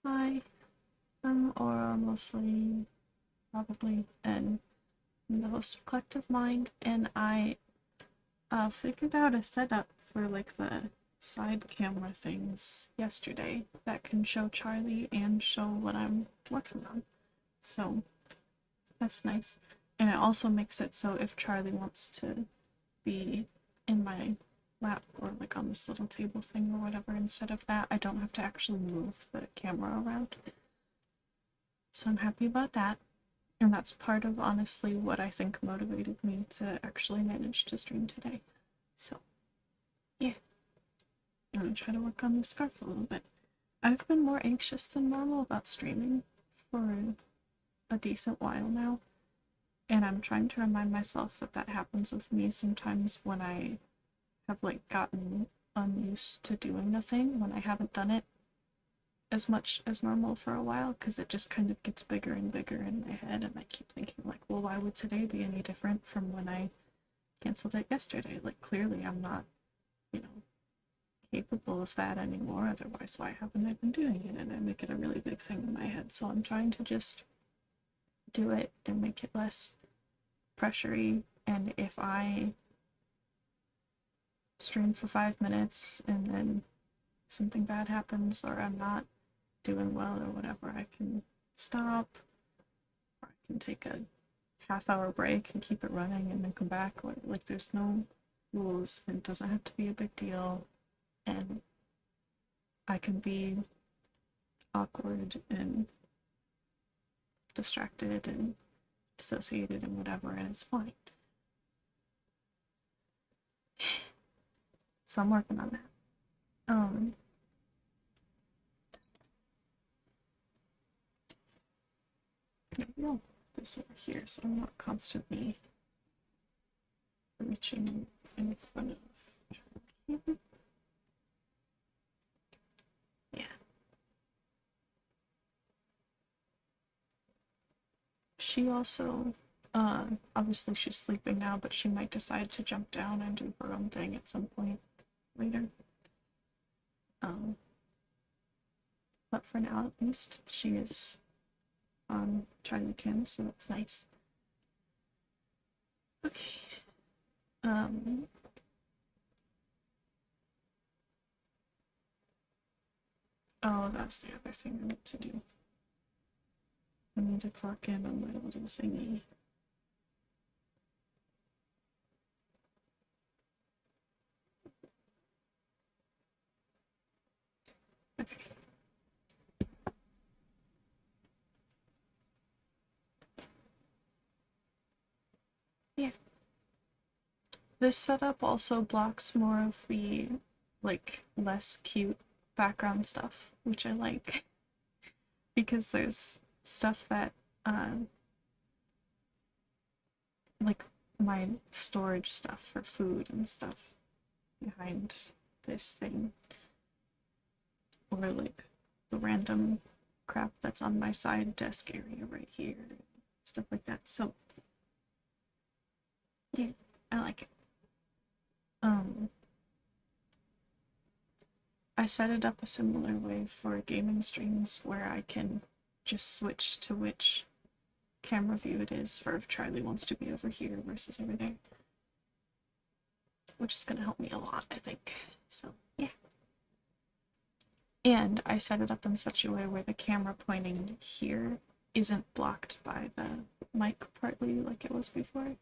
Hi, I'm Aura mostly, probably, and I'm the host of Collective Mind, and I figured out a setup for like the side camera things yesterday that can show Charlie and show what I'm working on. So that's nice. And it also makes it so if Charlie wants to be in my lap or like on this little table thing or whatever, instead of that, I don't have to actually move the camera around. So I'm happy about that. And that's part of honestly what I think motivated me to actually manage to stream today. So, yeah, I'm gonna try to work on the scarf a little bit. I've been more anxious than normal about streaming for a decent while now, and I'm trying to remind myself that that happens with me sometimes when I have like gotten unused to doing the thing, when I haven't done it as much as normal for a while, because it just kind of gets bigger and bigger in my head, and I keep thinking like, well, why would today be any different from when I canceled it yesterday? Like, clearly I'm not, you know, capable of that anymore, otherwise why haven't I been doing it? And I make it a really big thing in my head, so I'm trying to just do it and make it less pressury. And if I stream for 5 minutes and then something bad happens or I'm not doing well or whatever, I can stop, or I can take a half-hour break and keep it running and then come back. Like, there's no rules, and it doesn't have to be a big deal, and I can be awkward and distracted and dissociated and whatever, and it's fine. So I'm working on that. Maybe I'll put this over here so I'm not constantly reaching in front of. Yeah. She also, obviously she's sleeping now, but she might decide to jump down and do her own thing at some point later. Um, but for now, at least, she is on Charlie Kim, so that's nice. Okay. Um, oh, that's the other thing I need to do. I need to clock in on my little thingy. Okay. Yeah. This setup also blocks more of the, like, less cute background stuff, which I like, because there's stuff that, like my storage stuff for food and stuff behind this thing, or like the random crap that's on my side desk area right here, stuff like that. So yeah, I like it. I set it up a similar way for gaming streams where I can just switch to which camera view it is for if Charlie wants to be over here versus over there, which is going to help me a lot, I think. So yeah. And I set it up in such a way where the camera pointing here isn't blocked by the mic partly like it was before.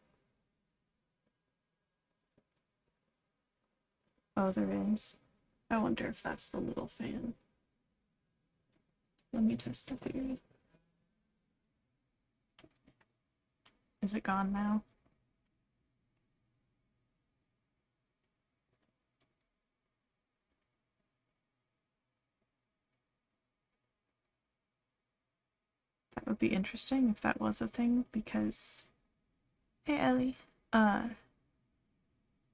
Oh, there is. I wonder if that's the little fan. Let me test the theory. Is it gone now? That would be interesting if that was a thing, because... Hey, Ellie.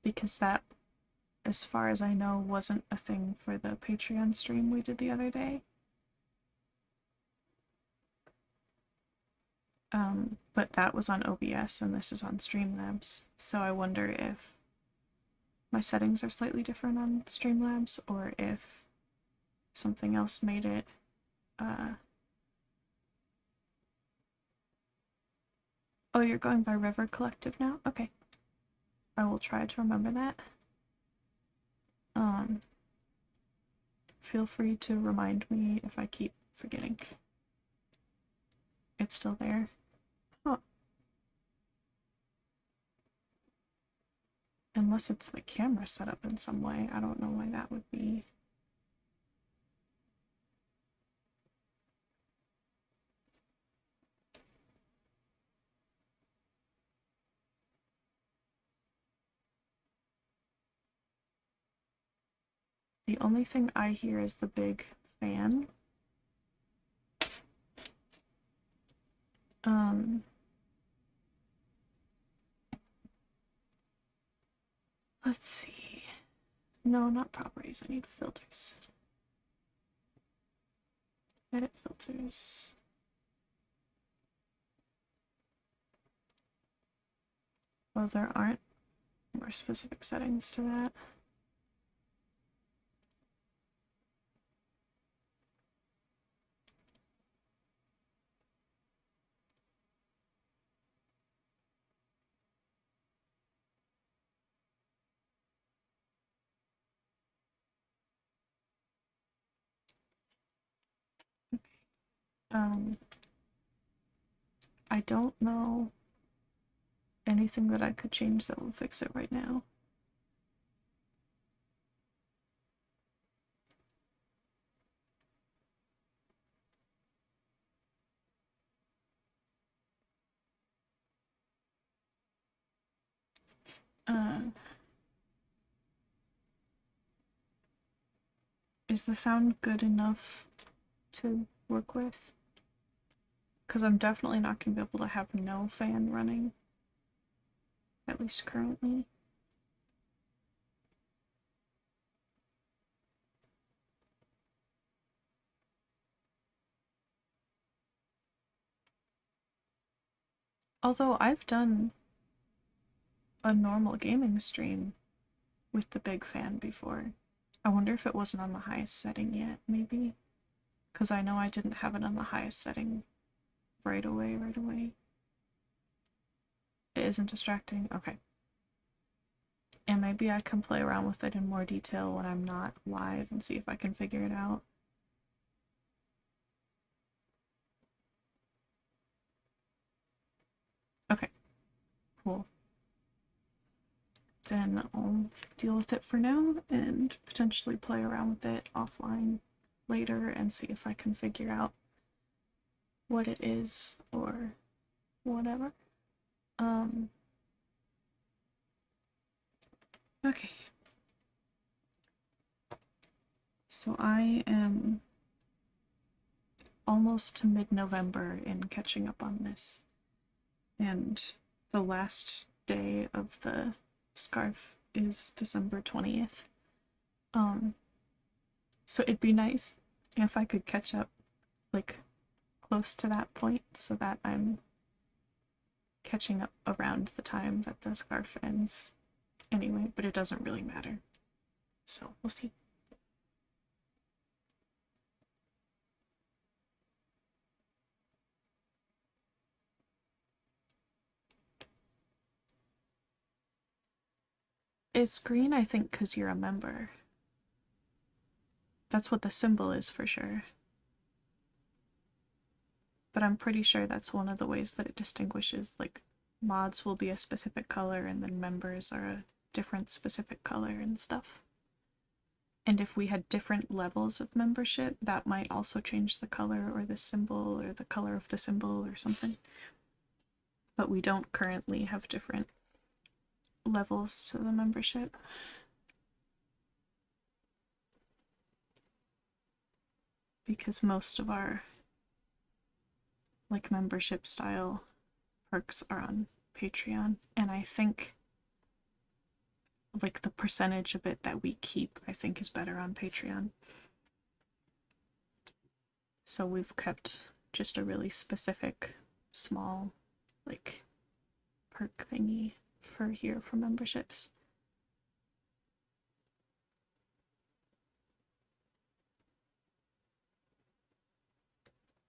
Because that, as far as I know, wasn't a thing for the Patreon stream we did the other day. But that was on OBS and this is on Streamlabs, so I wonder if my settings are slightly different on Streamlabs or if something else made it Oh, you're going by River Collective now? Okay. I will try to remember that. Feel free to remind me if I keep forgetting. It's still there. Huh. Unless it's the camera set up in some way. I don't know why that would be. The only thing I hear is the big fan. Let's see. No, not properties. I need filters. Edit filters. Well, there aren't more specific settings to that. I don't know anything that I could change that will fix it right now. Is the sound good enough to work with? Because I'm definitely not going to be able to have no fan running. At least currently. Although I've done a normal gaming stream with the big fan before. I wonder if it wasn't on the highest setting yet, maybe? Because I know I didn't have it on the highest setting right away. It isn't distracting? Okay. And maybe I can play around with it in more detail when I'm not live and see if I can figure it out. Okay, cool. Then I'll deal with it for now and potentially play around with it offline later and see if I can figure out what it is or whatever. Okay. So I am almost to mid-November in catching up on this. And the last day of the scarf is December 20th. So it'd be nice if I could catch up like close to that point so that I'm catching up around the time that the scarf ends anyway, but it doesn't really matter. So we'll see. It's green, I think, because you're a member. That's what the symbol is for sure. But I'm pretty sure that's one of the ways that it distinguishes, like, mods will be a specific color and then members are a different specific color and stuff. And if we had different levels of membership, that might also change the color or the symbol or the color of the symbol or something. But we don't currently have different levels to the membership. Because most of our like membership style perks are on Patreon, and I think like the percentage of it that we keep I think is better on Patreon. So we've kept just a really specific small like perk thingy for here for memberships.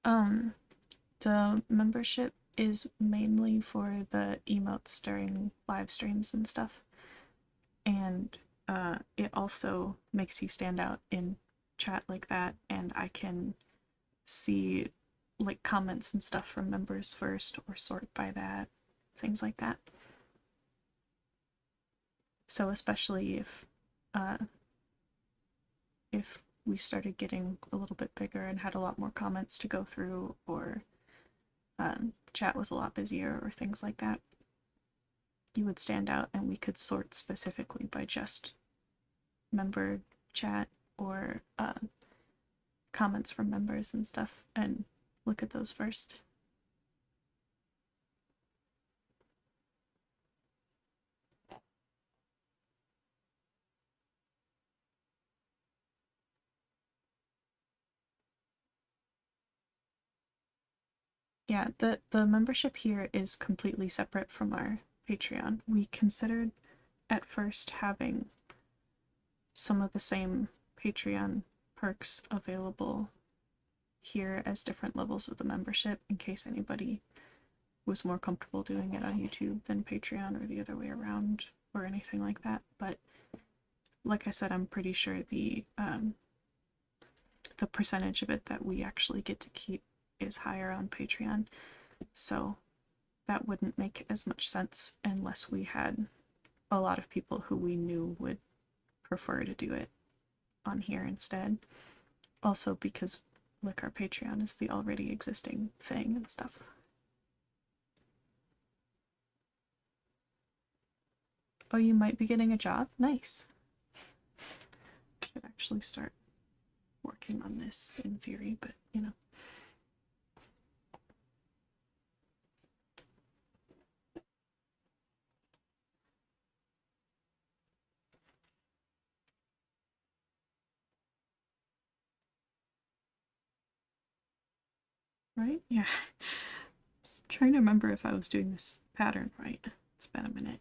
Um, the membership is mainly for the emotes during live streams and stuff. And it also makes you stand out in chat like that, and I can see like comments and stuff from members first or sort by that, things like that. So especially uh, if we started getting a little bit bigger and had a lot more comments to go through, or chat was a lot busier, or things like that, you would stand out and we could sort specifically by just member chat or comments from members and stuff and look at those first. Yeah, the membership here is completely separate from our Patreon. We considered at first having some of the same Patreon perks available here as different levels of the membership in case anybody was more comfortable doing it on YouTube than Patreon or the other way around or anything like that. But like I said, I'm pretty sure the percentage of it that we actually get to keep is higher on Patreon. So that wouldn't make as much sense unless we had a lot of people who we knew would prefer to do it on here instead. Also because like our Patreon is the already existing thing and stuff. Oh, you might be getting a job? Nice. Should actually start working on this in theory, but you know. Right? Yeah. Just trying to remember if I was doing this pattern right. It's been a minute.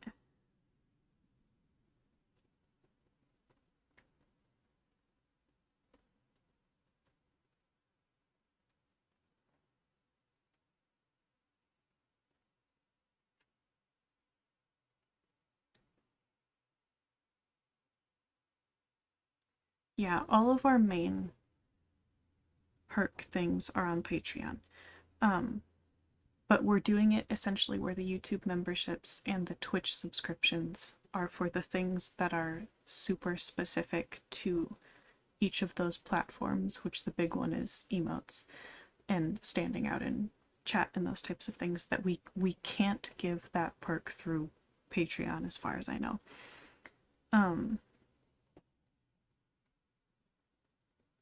Yeah, all of our main perk things are on Patreon. Um, but we're doing it essentially where the YouTube memberships and the Twitch subscriptions are for the things that are super specific to each of those platforms, which the big one is emotes and standing out in chat and those types of things that we can't give that perk through Patreon as far as I know.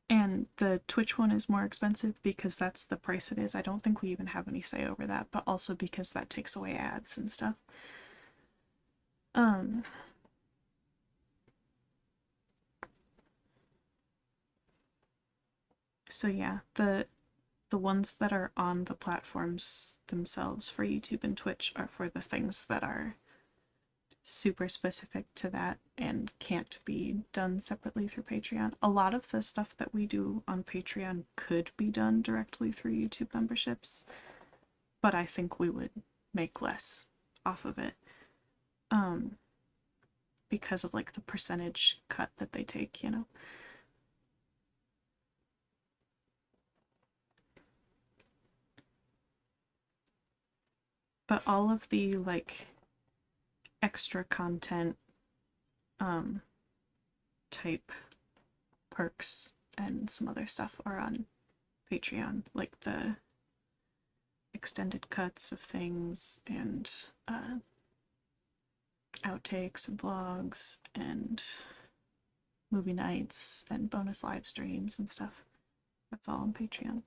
And the Twitch one is more expensive because that's the price it is. I don't think we even have any say over that, but also because that takes away ads and stuff. So yeah, the ones that are on the platforms themselves for YouTube and Twitch are for the things that are super specific to that and can't be done separately through Patreon. A lot of the stuff that we do on Patreon could be done directly through YouTube memberships, but I think we would make less off of it. Because of like the percentage cut that they take, you know. But all of the like extra content type perks and some other stuff are on Patreon, like the extended cuts of things and outtakes and vlogs and movie nights and bonus live streams and stuff. That's all on Patreon.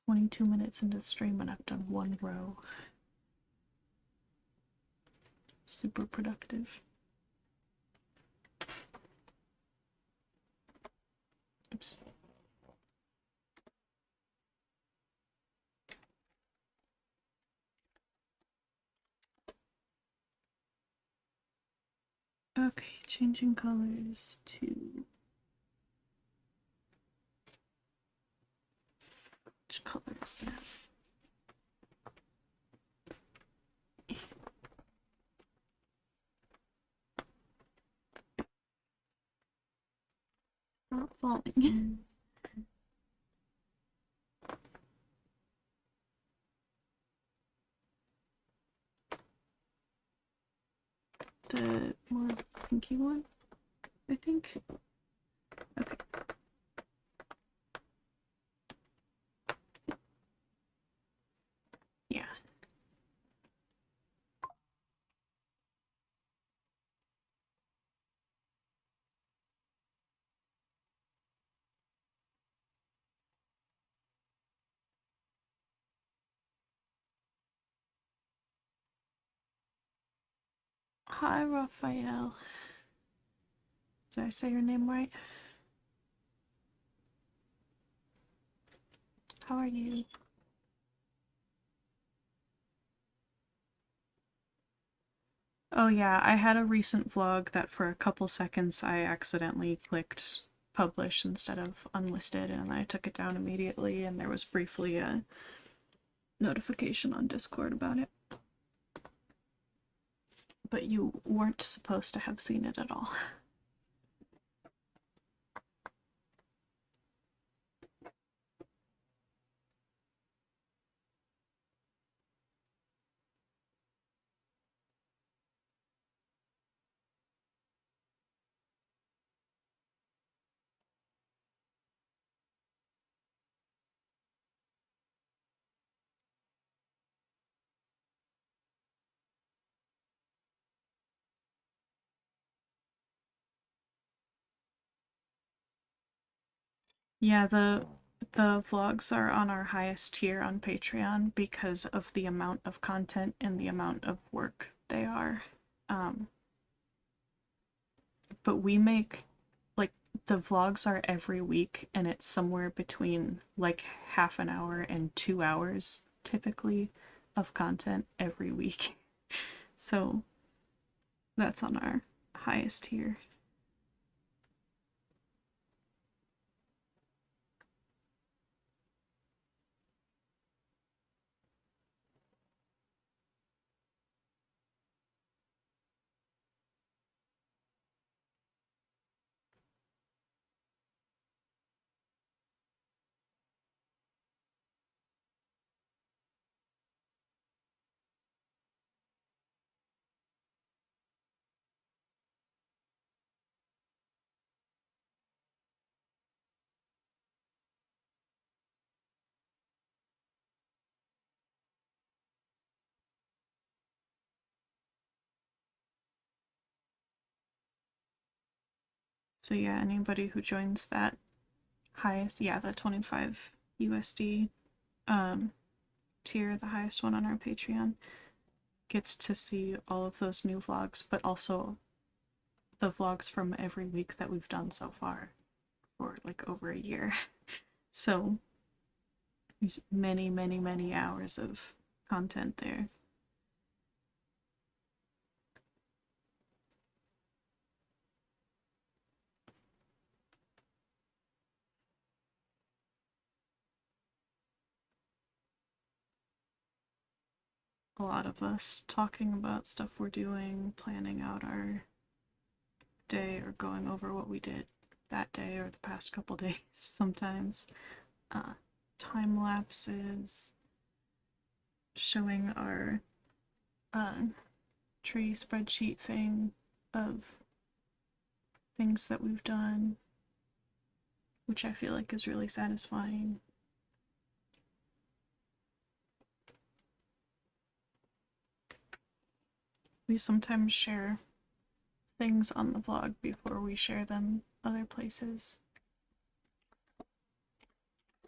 "22 minutes into the stream and I've done one row. Super productive." Okay, changing colors to... Which color is that? Not falling. The more pinky one, I think. Okay. Yeah. Hi, Raphael. Did I say your name right? How are you? Oh yeah, I had a recent vlog that for a couple seconds I accidentally clicked publish instead of unlisted, and I took it down immediately, and there was briefly a notification on Discord about it. But you weren't supposed to have seen it at all. Yeah, the vlogs are on our highest tier on Patreon because of the amount of content and the amount of work they are. But we make, like, the vlogs are every week, and it's somewhere between like half an hour and 2 hours typically of content every week. So that's on our highest tier. So yeah, anybody who joins that highest, yeah, the 25 USD tier, the highest one on our Patreon, gets to see all of those new vlogs, but also the vlogs from every week that we've done so far for like over a year. So there's many, many, many hours of content there. A lot of us talking about stuff we're doing, planning out our day, or going over what we did that day or the past couple days sometimes. Time lapses, showing our tree spreadsheet thing of things that we've done, which I feel like is really satisfying. We sometimes share things on the vlog before we share them other places,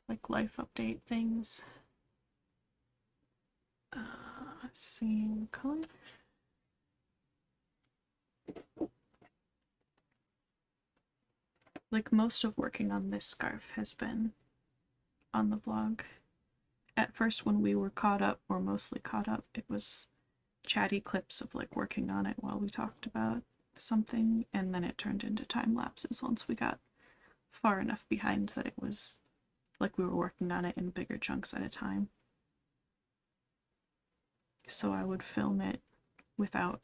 like life update things. Same color. Like, most of working on this scarf has been on the vlog. At first, when we were caught up, or mostly caught up, it was chatty clips of like working on it while we talked about something, and then it turned into time lapses once we got far enough behind that it was like we were working on it in bigger chunks at a time. So I would film it without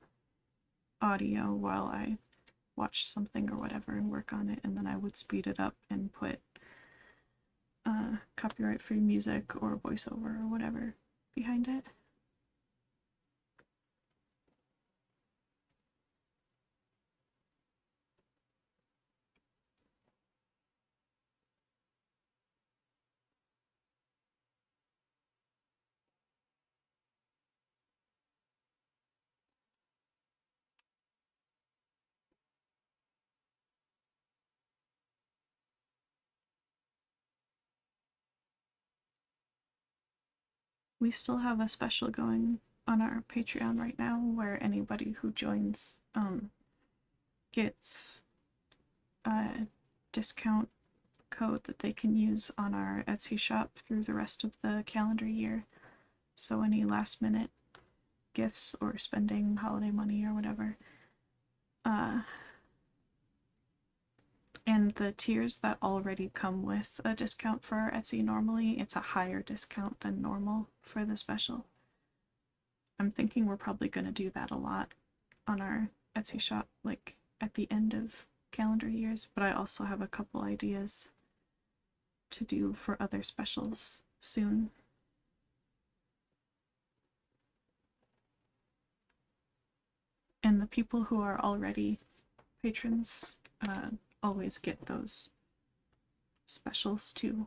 audio while I watched something or whatever and work on it, and then I would speed it up and put copyright free music or voiceover or whatever behind it. We still have a special going on our Patreon right now where anybody who joins gets a discount code that they can use on our Etsy shop through the rest of the calendar year. So any last minute gifts or spending holiday money or whatever. And the tiers that already come with a discount for our Etsy normally, it's a higher discount than normal for the special. I'm thinking we're probably going to do that a lot on our Etsy shop, like at the end of calendar years, but I also have a couple ideas to do for other specials soon. And the people who are already patrons always get those specials too.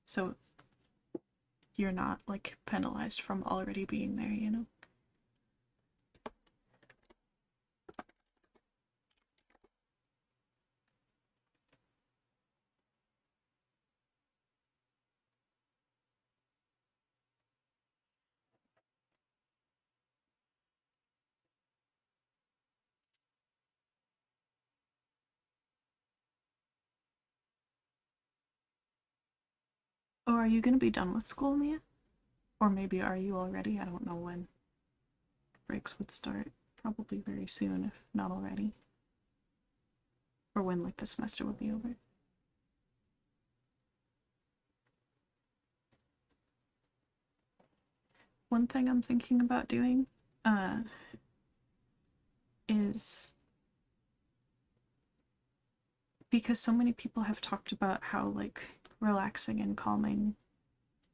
So you're not like penalized from already being there, you know? Oh, are you gonna be done with school, Mia? Or maybe are you already? I don't know when breaks would start. Probably very soon, if not already. Or when like the semester would be over. One thing I'm thinking about doing is, because so many people have talked about how like relaxing and calming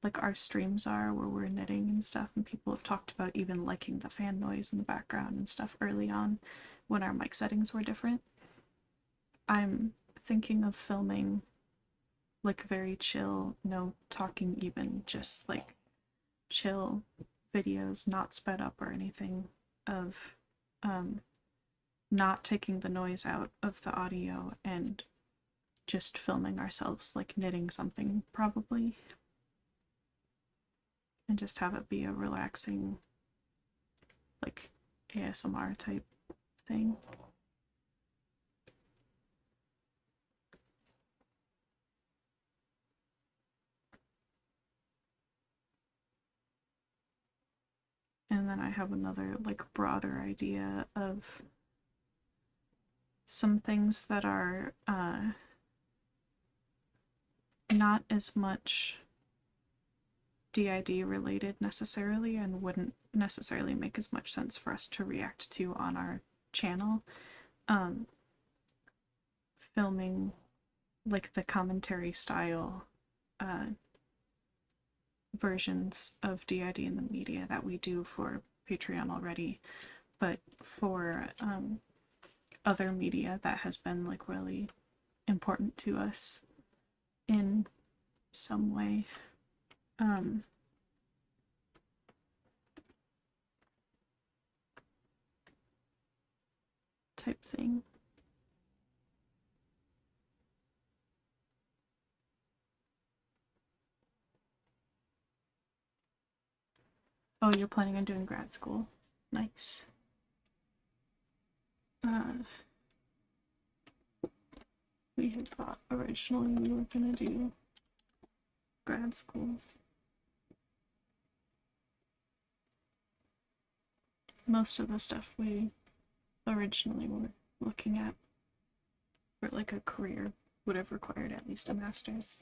like our streams are where we're knitting and stuff, and people have talked about even liking the fan noise in the background and stuff early on when our mic settings were different. I'm thinking of filming like very chill, no talking even, just like chill videos, not sped up or anything, of not taking the noise out of the audio and just filming ourselves like knitting something probably, and just have it be a relaxing like ASMR type thing. And then I have another like broader idea of some things that are not as much DID related necessarily and wouldn't necessarily make as much sense for us to react to on our channel. Filming like the commentary style versions of DID in the media that we do for Patreon already, but for other media that has been like really important to us in some way. Type thing. Oh, you're planning on doing grad school. Nice. We had thought originally we were gonna do grad school. Most of the stuff we originally were looking at for like a career would have required at least a master's.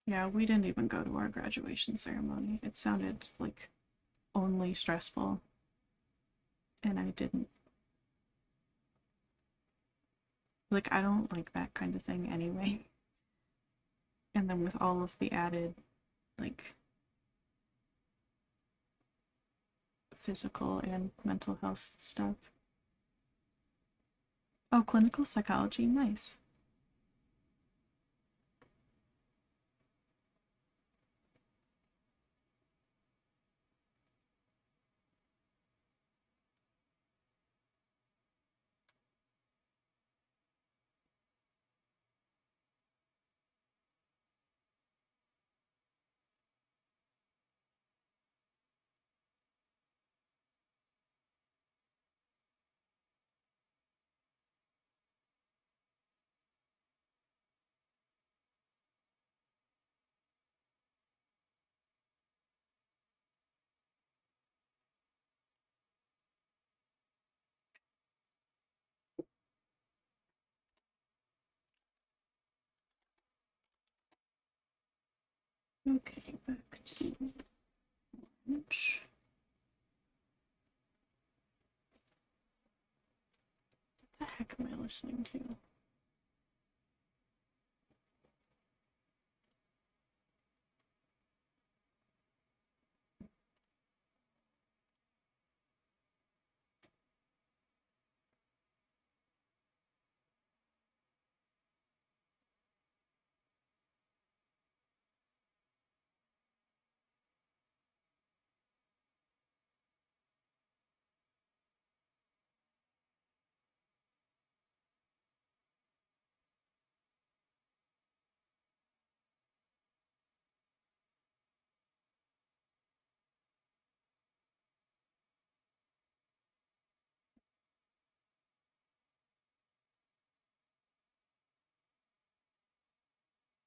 Yeah, we didn't even go to our graduation ceremony. It sounded like only stressful, and I didn't like I don't like that kind of thing anyway. And then with all of the added like physical and mental health stuff. Oh, clinical psychology, nice. Okay, back to orange. What the heck am I listening to?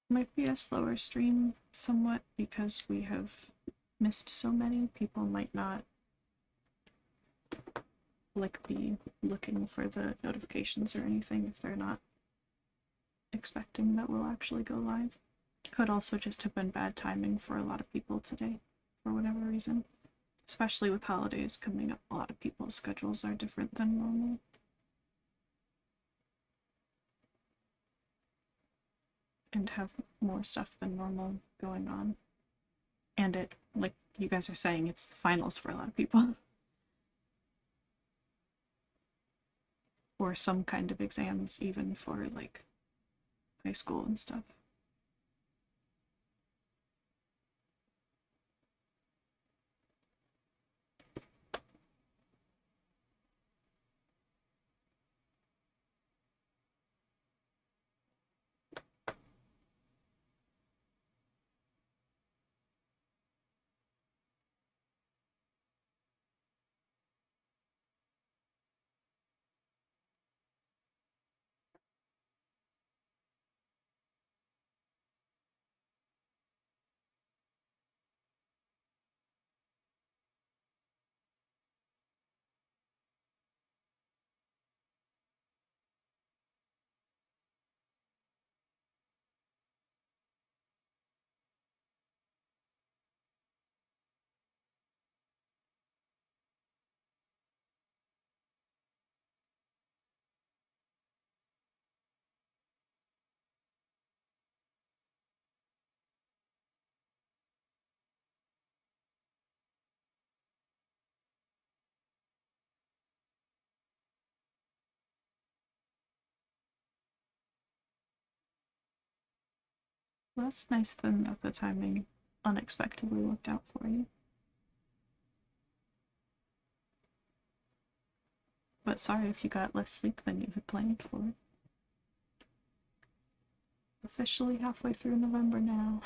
Might be a slower stream somewhat because we have missed so many. People might not like be looking for the notifications or anything if they're not expecting that we'll actually go live. Could also just have been bad timing for a lot of people today for whatever reason. Especially with holidays coming up, a lot of people's schedules are different than normal. And have more stuff than normal going on. And it, like you guys are saying, it's the finals for a lot of people. Or some kind of exams, even for like high school and stuff. Well, that's nice then that the timing unexpectedly worked out for you. But sorry if you got less sleep than you had planned for. Officially halfway through November now.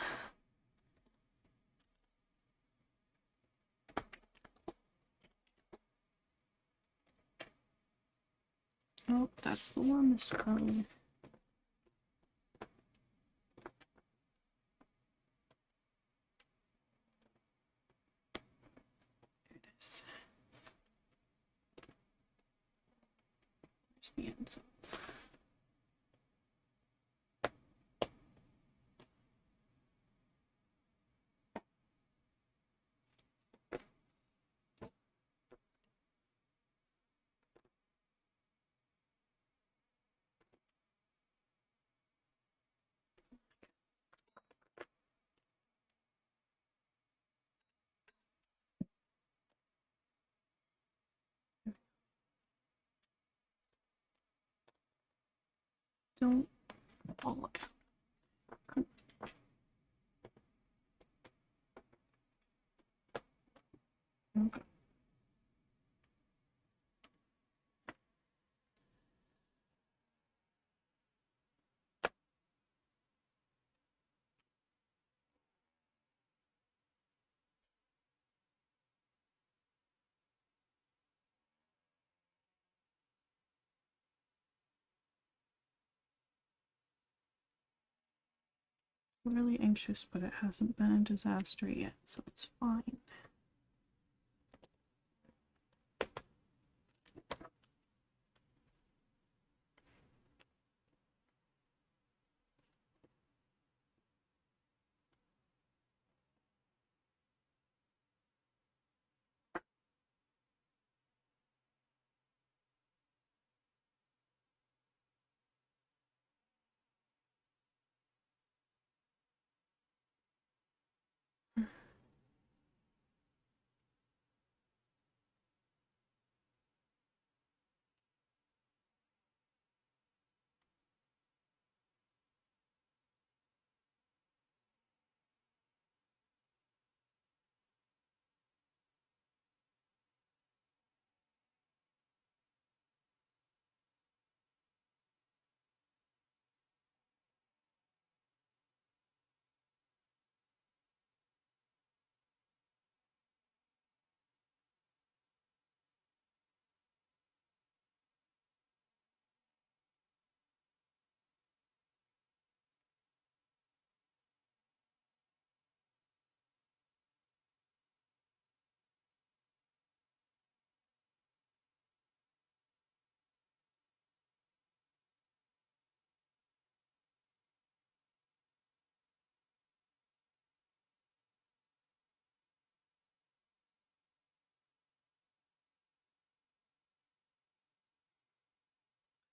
Oh, that's the warmest color. There it is. There's the end. Don't fall out. Okay. I'm really anxious, but it hasn't been a disaster yet, so it's fine.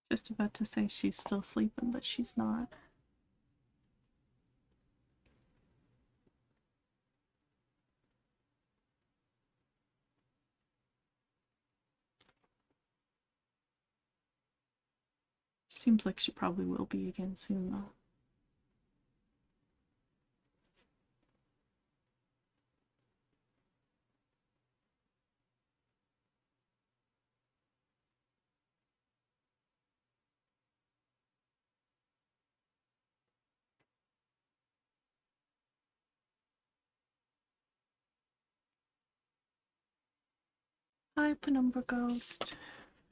Just about to say she's still sleeping, but she's not. Seems like she probably will be again soon, though. Hi, Penumbra Ghost.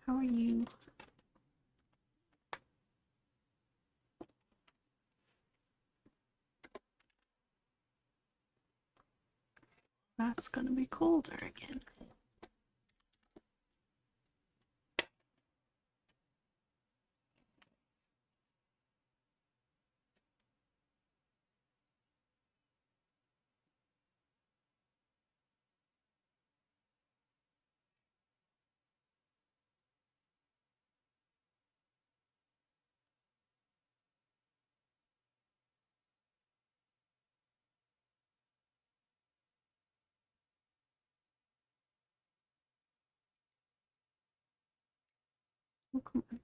How are you? That's gonna be colder again. Oh, come on.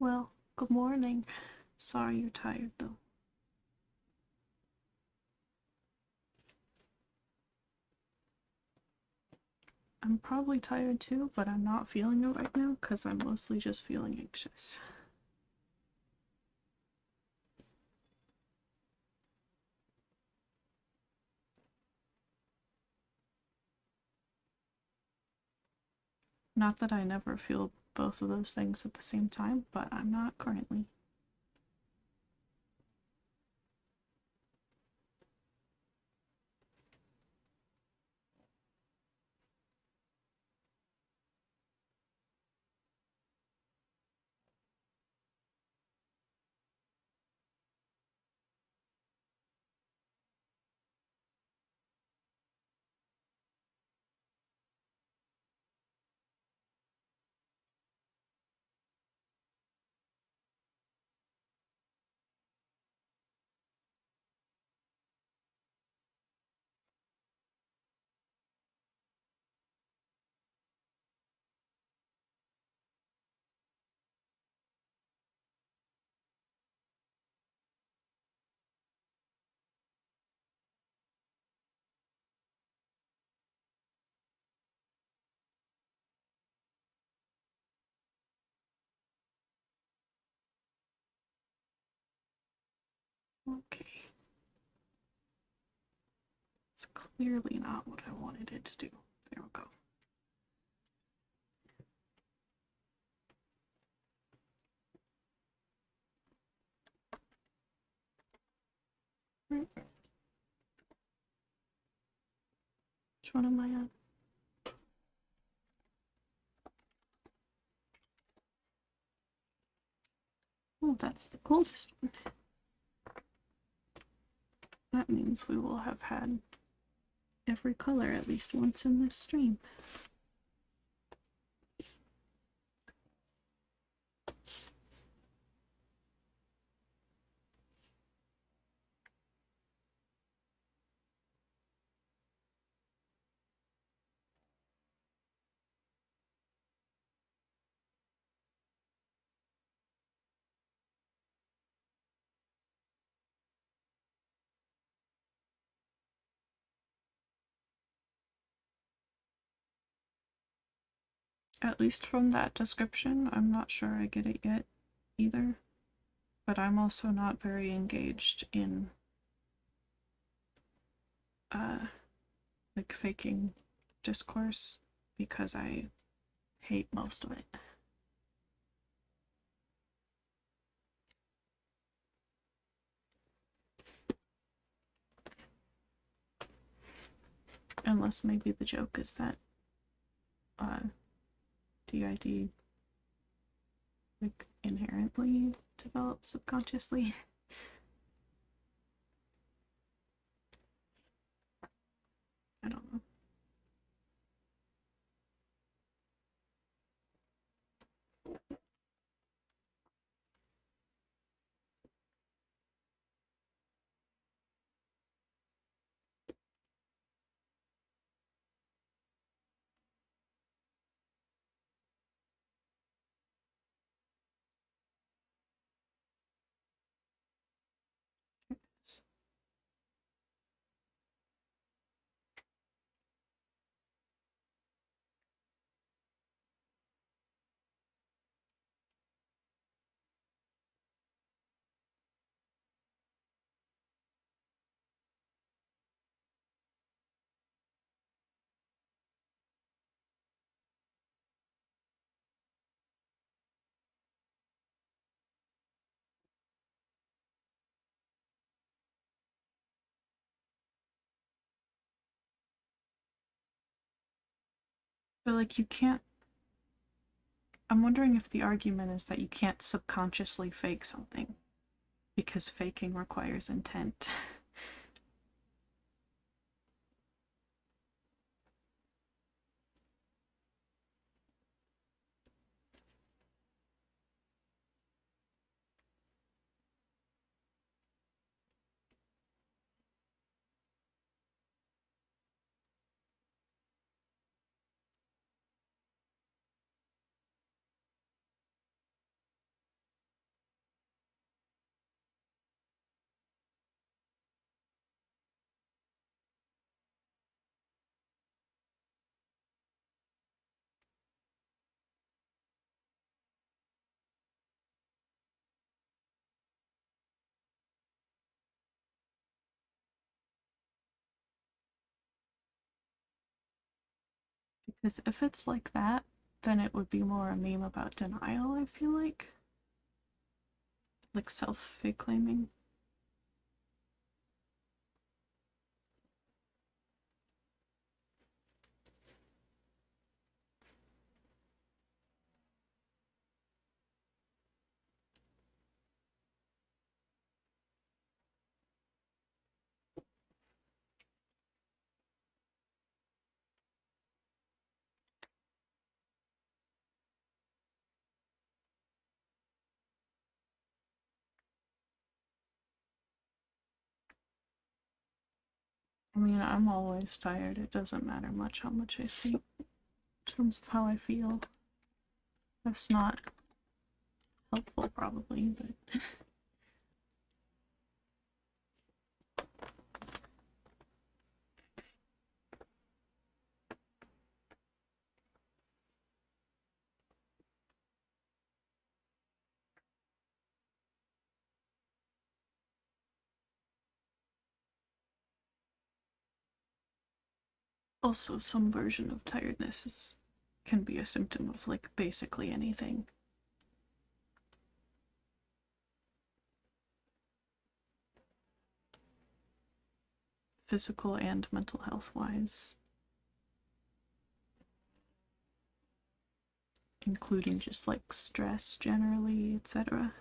Well, good morning. Sorry you're tired though. I'm probably tired too, but I'm not feeling it right now because I'm mostly just feeling anxious. Not that I never feel both of those things at the same time, but I'm not currently. Okay. It's clearly not what I wanted it to do. There we go. Right. Which one am I on? Oh, that's the coldest one. That means we will have had every color at least once in this stream. At least from that description, I'm not sure I get it yet either. But I'm also not very engaged in uh like faking discourse because I hate most of it. Unless maybe the joke is that DID like inherently develops subconsciously. I don't know. But like you can't I'm wondering if the argument is that you can't subconsciously fake something because faking requires intent. Because if it's like that, then it would be more a meme about denial, I feel like. Like self-fake claiming. I mean, I'm always tired. It doesn't matter much how much I sleep in terms of how I feel. That's not helpful, probably, but also some version of tiredness can be a symptom of like basically anything. Physical and mental health wise, including just like stress generally, etc.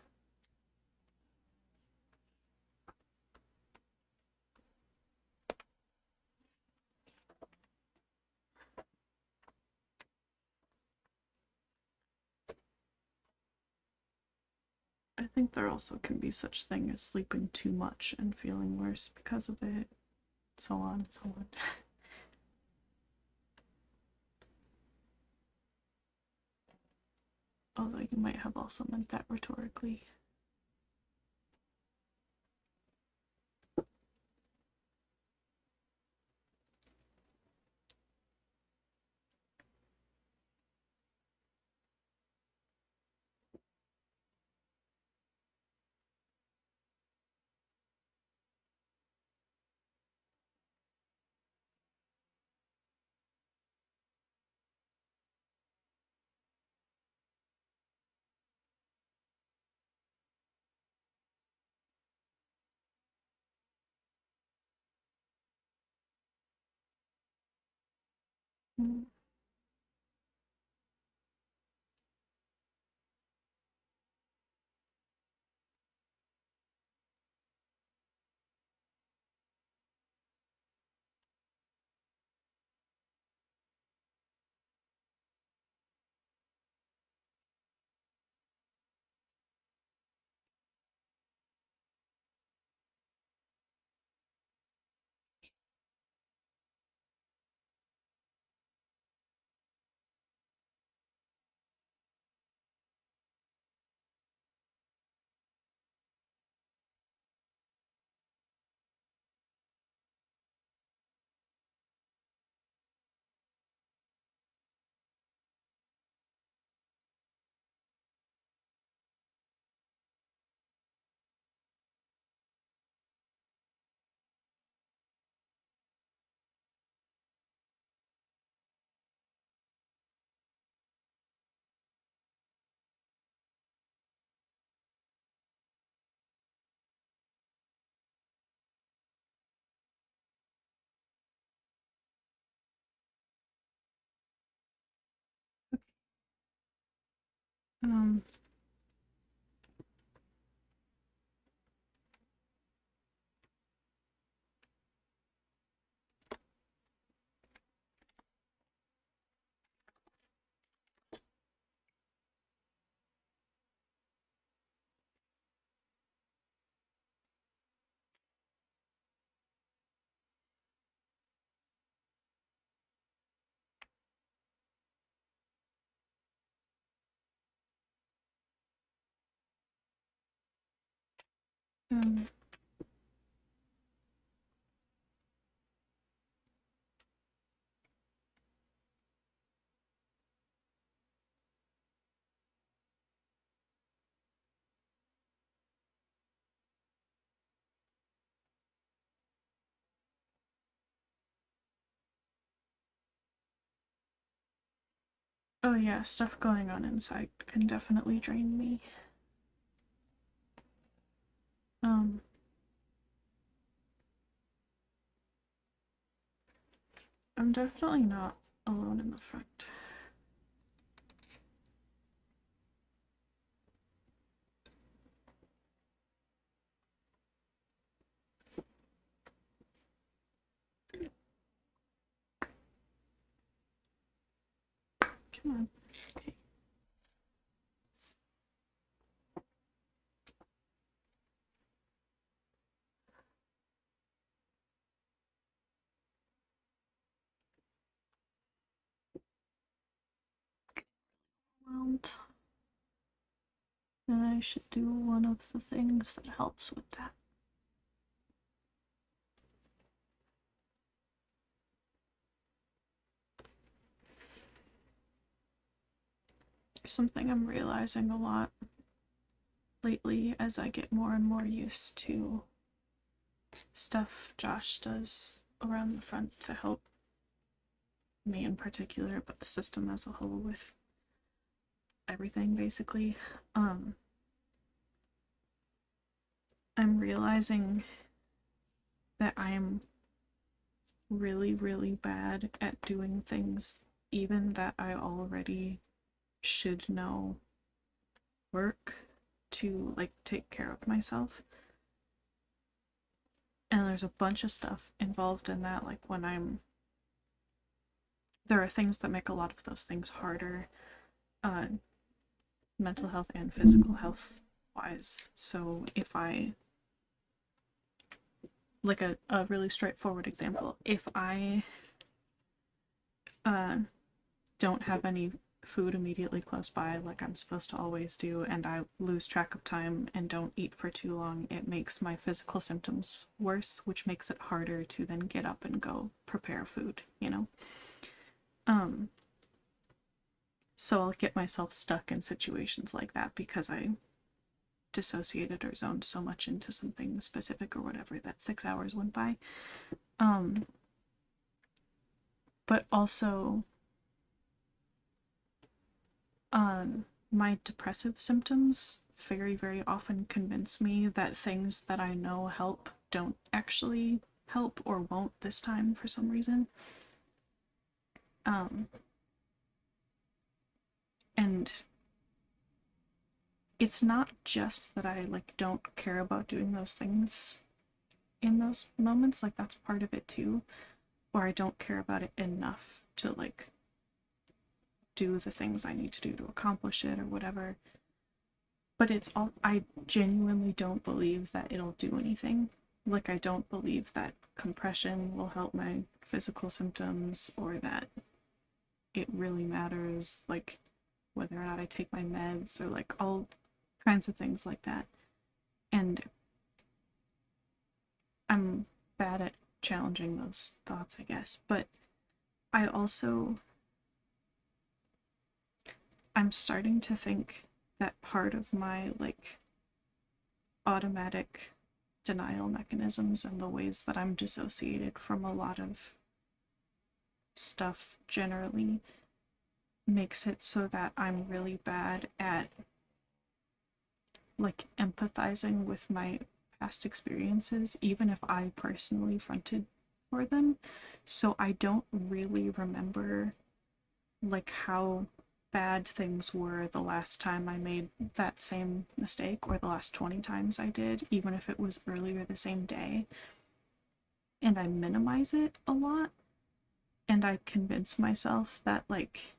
I think there also can be such thing as sleeping too much and feeling worse because of it, so on and so on. Although you might have also meant that rhetorically. Mm. Um, um, Oh yeah, stuff going on inside can definitely drain me. Um, I'm definitely not alone in the front. Come on. Okay. Overwhelmed. And I should do one of the things that helps with that. Something I'm realizing a lot lately as I get more and more used to stuff Josh does around the front to help me in particular, but the system as a whole with everything basically. I'm realizing that I'm really, really bad at doing things even that I already should know work to like take care of myself. And there's a bunch of stuff involved in that, like when there are things that make a lot of those things harder, uh, mental health and physical health wise. So if I, like a really straightforward example, if I uh, don't have any food immediately close by like I'm supposed to always do, and I lose track of time and don't eat for too long, it makes my physical symptoms worse, which makes it harder to then get up and go prepare food, you know? So I'll get myself stuck in situations like that because I dissociated or zoned so much into something specific or whatever that 6 hours went by. But also, my depressive symptoms very, very often convince me that things that I know help don't actually help or won't this time for some reason. And it's not just that I like don't care about doing those things in those moments, like that's part of it too, or I don't care about it enough to like do the things I need to do to accomplish it or whatever. But it's all, I genuinely don't believe that it'll do anything. Like, I don't believe that compression will help my physical symptoms or that it really matters, like, whether or not I take my meds or like all kinds of things like that. And I'm bad at challenging those thoughts, I guess. But I also, I'm starting to think that part of my like automatic denial mechanisms and the ways that I'm dissociated from a lot of stuff generally makes it so that I'm really bad at like empathizing with my past experiences, even if I personally fronted for them. So I don't really remember like how bad things were the last time I made that same mistake or the last 20 times I did, even if it was earlier the same day. And I minimize it a lot. And I convince myself that like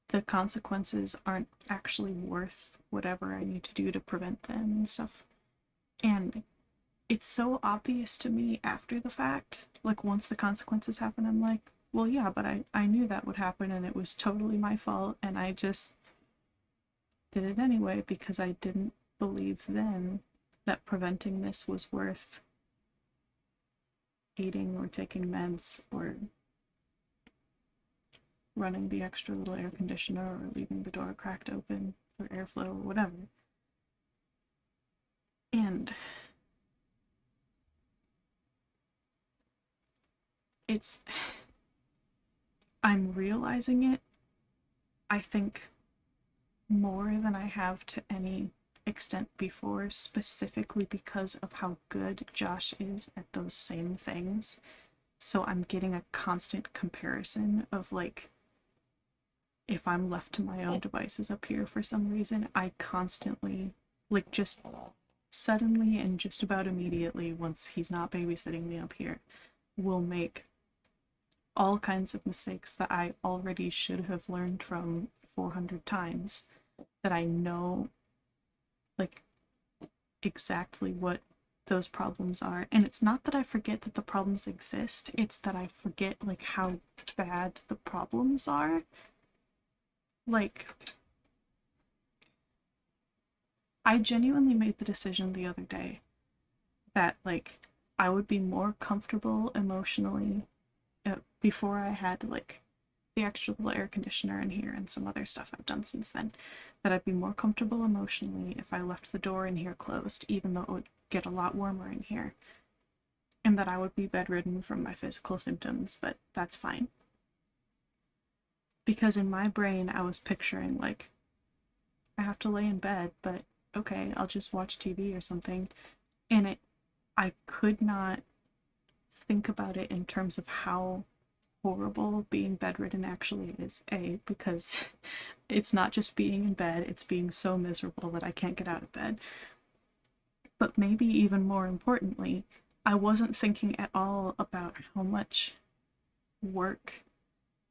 the consequences aren't actually worth whatever I need to do to prevent them and stuff. And it's so obvious to me after the fact. Like, once the consequences happen, I'm like, well, yeah, but I knew that would happen and it was totally my fault, and I just did it anyway because I didn't believe then that preventing this was worth eating or taking meds or running the extra little air conditioner or leaving the door cracked open for airflow or whatever. And it's I'm realizing it, I think, more than I have to any extent before, specifically because of how good Josh is at those same things. So I'm getting a constant comparison of like, if I'm left to my own devices up here for some reason, I constantly, like, just suddenly and just about immediately, once he's not babysitting me up here, will make all kinds of mistakes that I already should have learned from 400 times, that I know, like, exactly what those problems are. And it's not that I forget that the problems exist, it's that I forget, like, how bad the problems are. Like, I genuinely made the decision the other day that, like, I would be more comfortable emotionally before I had, like, the actual air conditioner in here and some other stuff I've done since then, that I'd be more comfortable emotionally if I left the door in here closed, even though it would get a lot warmer in here, and that I would be bedridden from my physical symptoms, but that's fine. Because in my brain, I was picturing, like, I have to lay in bed, but okay, I'll just watch TV or something. And I could not think about it in terms of how horrible being bedridden actually is. A, because it's not just being in bed, it's being so miserable that I can't get out of bed. But maybe even more importantly, I wasn't thinking at all about how much work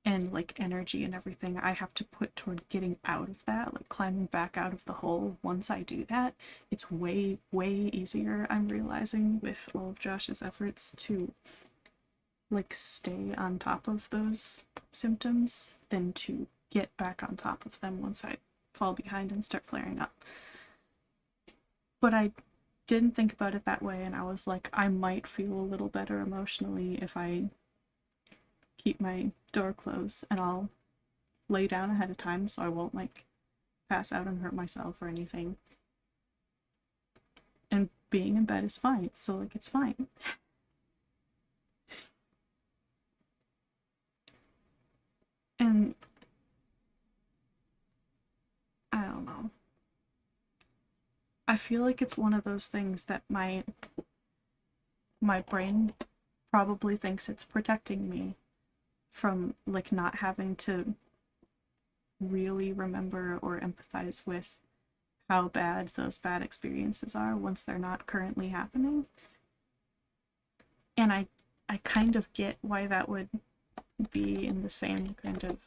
and, like, energy and everything I have to put toward getting out of that, like climbing back out of the hole. Once I do that, it's way, way easier, I'm realizing, with all of Josh's efforts to, like, stay on top of those symptoms than to get back on top of them once I fall behind and start flaring up. But I didn't think about it that way, and I was like, I might feel a little better emotionally if I keep my door closed, and I'll lay down ahead of time so I won't, like, pass out and hurt myself or anything. And being in bed is fine, so, like, it's fine. And I don't know. I feel like it's one of those things that my brain probably thinks it's protecting me from, like, not having to really remember or empathize with how bad those bad experiences are once they're not currently happening. And I kind of get why that would be in the same kind of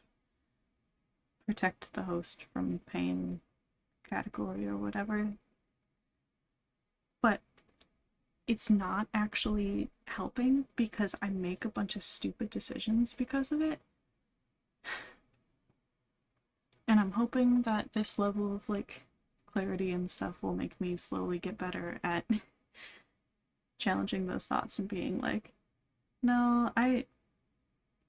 protect the host from pain category or whatever. But it's not actually helping because I make a bunch of stupid decisions because of it. And I'm hoping that this level of, like, clarity and stuff will make me slowly get better at challenging those thoughts and being like, no,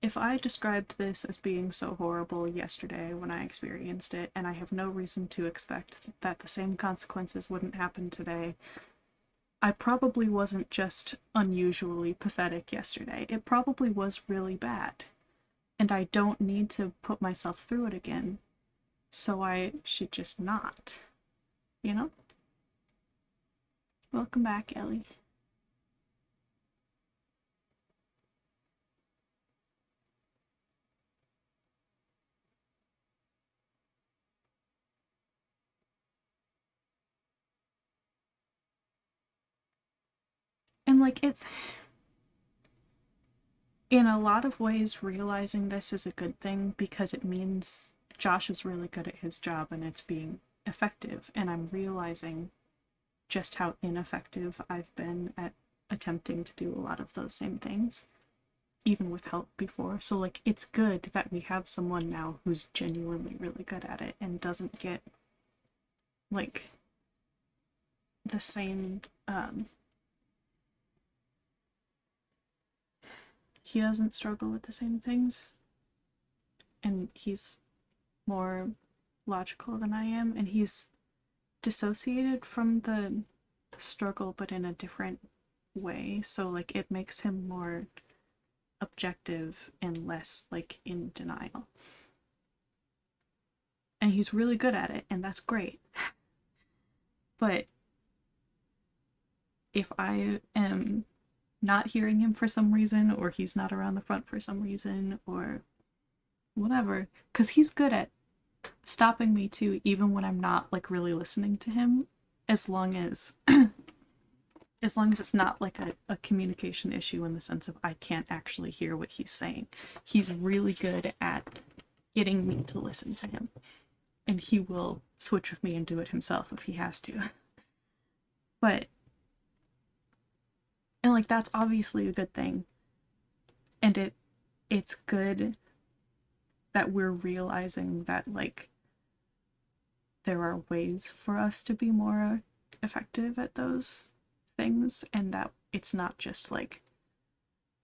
if I described this as being so horrible yesterday when I experienced it, and I have no reason to expect that the same consequences wouldn't happen today, I probably wasn't just unusually pathetic yesterday. It probably was really bad. And I don't need to put myself through it again. So I should just not. You know? Welcome back, Ellie. And, like, it's, in a lot of ways, realizing this is a good thing because it means Josh is really good at his job and it's being effective. And I'm realizing just how ineffective I've been at attempting to do a lot of those same things, even with help before. So, like, it's good that we have someone now who's genuinely really good at it and doesn't get, like, the same, he doesn't struggle with the same things, and he's more logical than I am, and he's dissociated from the struggle but in a different way. So, like, it makes him more objective and less like in denial. And he's really good at it, and that's great. But if I am not hearing him for some reason, or he's not around the front for some reason, or whatever, because he's good at stopping me too, even when I'm not like really listening to him, as long as it's not like a communication issue in the sense of I can't actually hear what he's saying. He's really good at getting me to listen to him, and he will switch with me and do it himself if he has to. But and like that's obviously a good thing, and it's good that we're realizing that like there are ways for us to be more effective at those things, and that it's not just like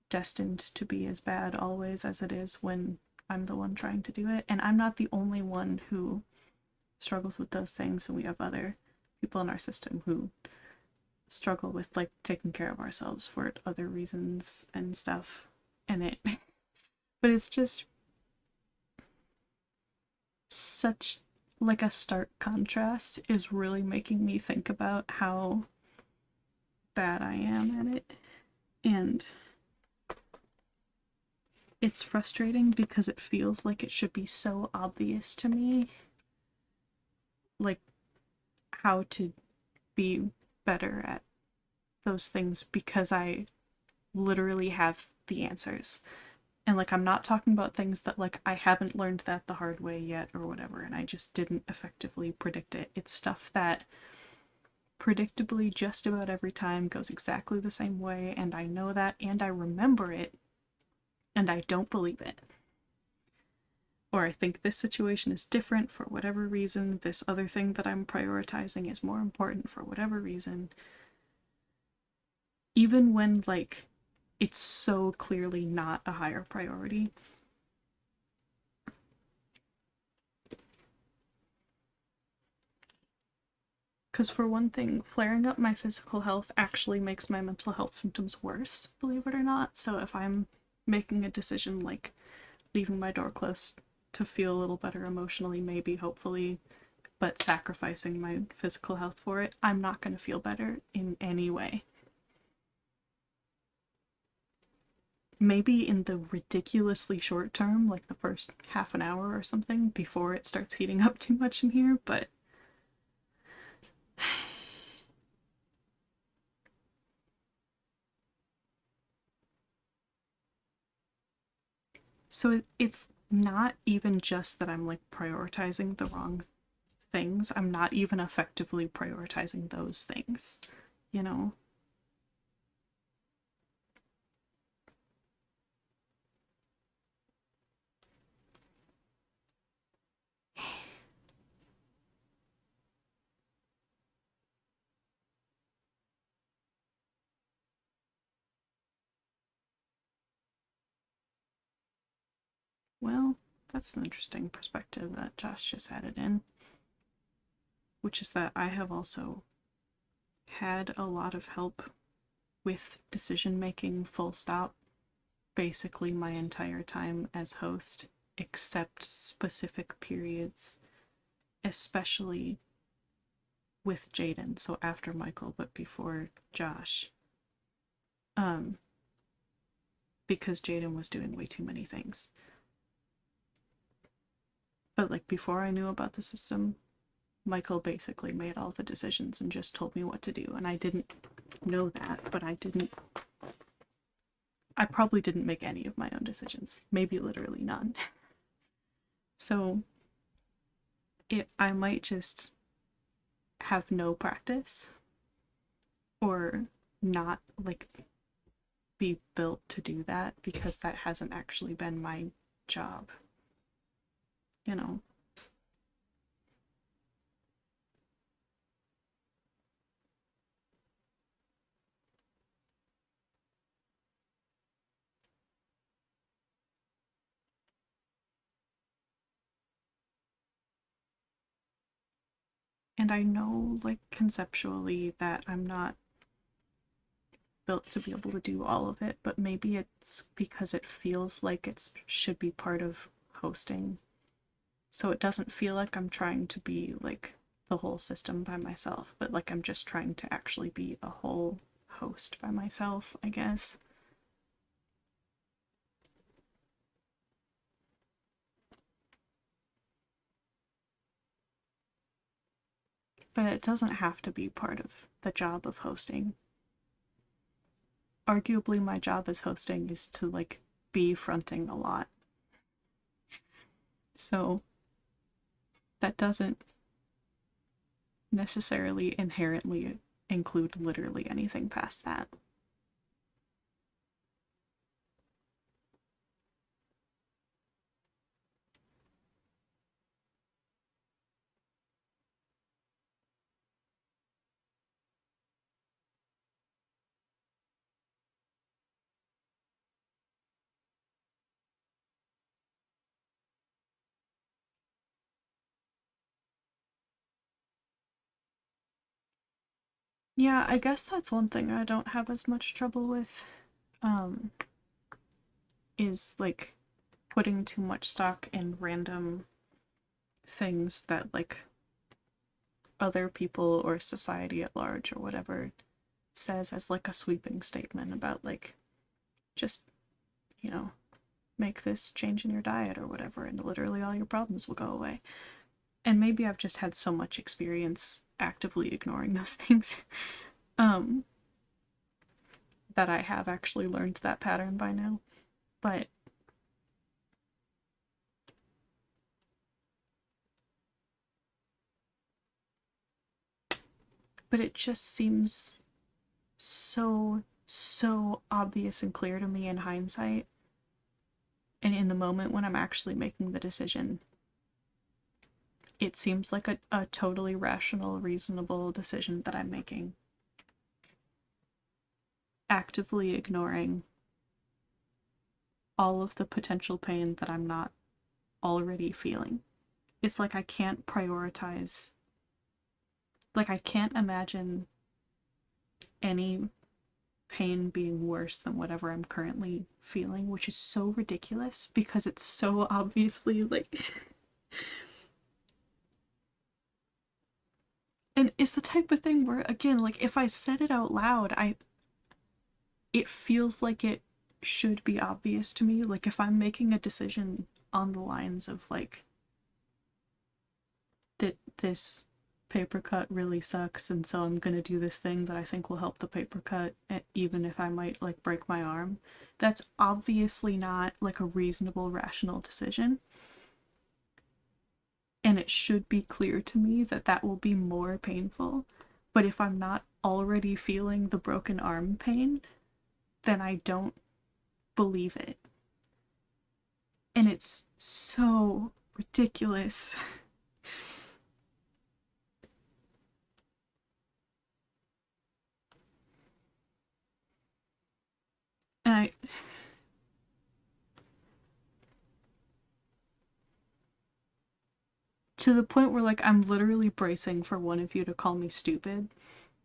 destined to be as bad always as it is when I'm the one trying to do it. And I'm not the only one who struggles with those things, and we have other people in our system who struggle with like taking care of ourselves for other reasons and stuff. And it but it's just such like a stark contrast is really making me think about how bad I am at it. And it's frustrating because it feels like it should be so obvious to me, like how to be better at those things, because I literally have the answers. And like I'm not talking about things that like I haven't learned that the hard way yet or whatever, and I just didn't effectively predict it. It's stuff that predictably just about every time goes exactly the same way, and I know that and I remember it, and I don't believe it. Or I think this situation is different for whatever reason, this other thing that I'm prioritizing is more important for whatever reason. Even when like it's so clearly not a higher priority. Because for one thing, flaring up my physical health actually makes my mental health symptoms worse, believe it or not. So if I'm making a decision like leaving my door closed to feel a little better emotionally, maybe, hopefully, but sacrificing my physical health for it, I'm not going to feel better in any way. Maybe in the ridiculously short term, like the first half an hour or something, before it starts heating up too much in here, but so it's not even just that I'm like prioritizing the wrong things. I'm not even effectively prioritizing those things, you know? Well, that's an interesting perspective that Josh just added in, which is that I have also had a lot of help with decision making, full stop, basically my entire time as host, except specific periods, especially with Jaden, so after Michael but before Josh. Um, because Jaden was doing way too many things. But like before I knew about the system, Michael basically made all the decisions and just told me what to do, and I didn't know that, but I probably didn't make any of my own decisions, maybe literally none. So I might just have no practice or not like be built to do that, because that hasn't actually been my job, you know. And I know like conceptually that I'm not built to be able to do all of it, but maybe it's because it feels like it should be part of hosting. So it doesn't feel like I'm trying to be like the whole system by myself, but like I'm just trying to actually be a whole host by myself, I guess. But it doesn't have to be part of the job of hosting. Arguably, my job as hosting is to like be fronting a lot. So that doesn't necessarily inherently include literally anything past that. Yeah, I guess that's one thing I don't have as much trouble with, um, is like putting too much stock in random things that like other people or society at large or whatever says as like a sweeping statement about like just, you know, make this change in your diet or whatever and literally all your problems will go away. And maybe I've just had so much experience actively ignoring those things um that I have actually learned that pattern by now. But it just seems so obvious and clear to me in hindsight, and in the moment when I'm actually making the decision it seems like a totally rational, reasonable decision that I'm making, actively ignoring all of the potential pain that I'm not already feeling. It's like I can't prioritize, like I can't imagine any pain being worse than whatever I'm currently feeling, which is so ridiculous because it's so obviously like and it's the type of thing where again, like if I said it out loud, it feels like it should be obvious to me. Like if I'm making a decision on the lines of like that this paper cut really sucks and so I'm gonna do this thing that I think will help the paper cut even if I might like break my arm, that's obviously not like a reasonable rational decision, and it should be clear to me that that will be more painful. But if I'm not already feeling the broken arm pain, then I don't believe it. And it's so ridiculous. And I, to the point where like I'm literally bracing for one of you to call me stupid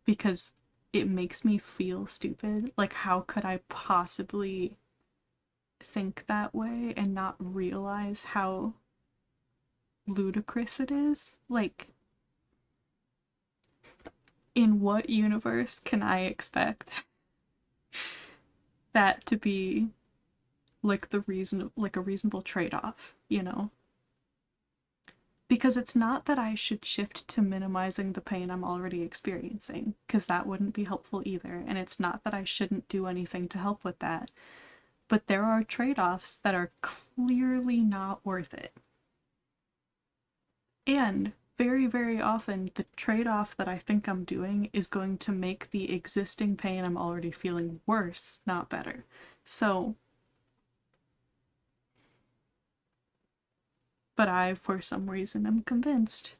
because it makes me feel stupid. Like how could I possibly think that way and not realize how ludicrous it is? Like in what universe can I expect that to be like the reason, like a reasonable trade-off, you know? Because it's not that I should shift to minimizing the pain I'm already experiencing, because that wouldn't be helpful either, and it's not that I shouldn't do anything to help with that, but there are trade-offs that are clearly not worth it. And very, very often, the trade-off that I think I'm doing is going to make the existing pain I'm already feeling worse, not better. So, but I, for some reason, am convinced.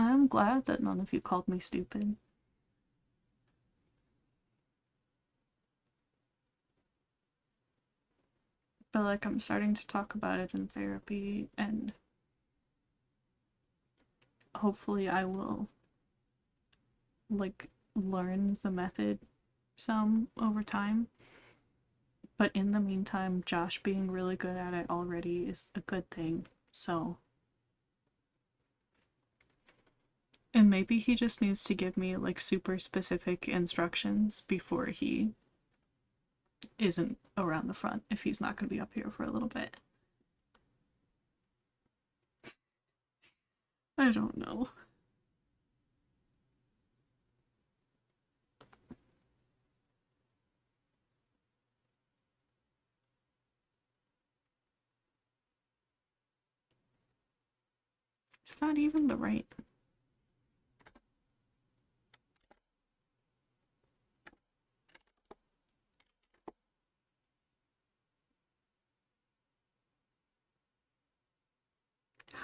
I'm glad that none of you called me stupid. But like, I'm starting to talk about it in therapy, and hopefully I will like learn the method some over time. But in the meantime, Josh being really good at it already is a good thing. So, and maybe he just needs to give me like super specific instructions before he isn't around the front if he's not going to be up here for a little bit. I don't know. Is that even the right?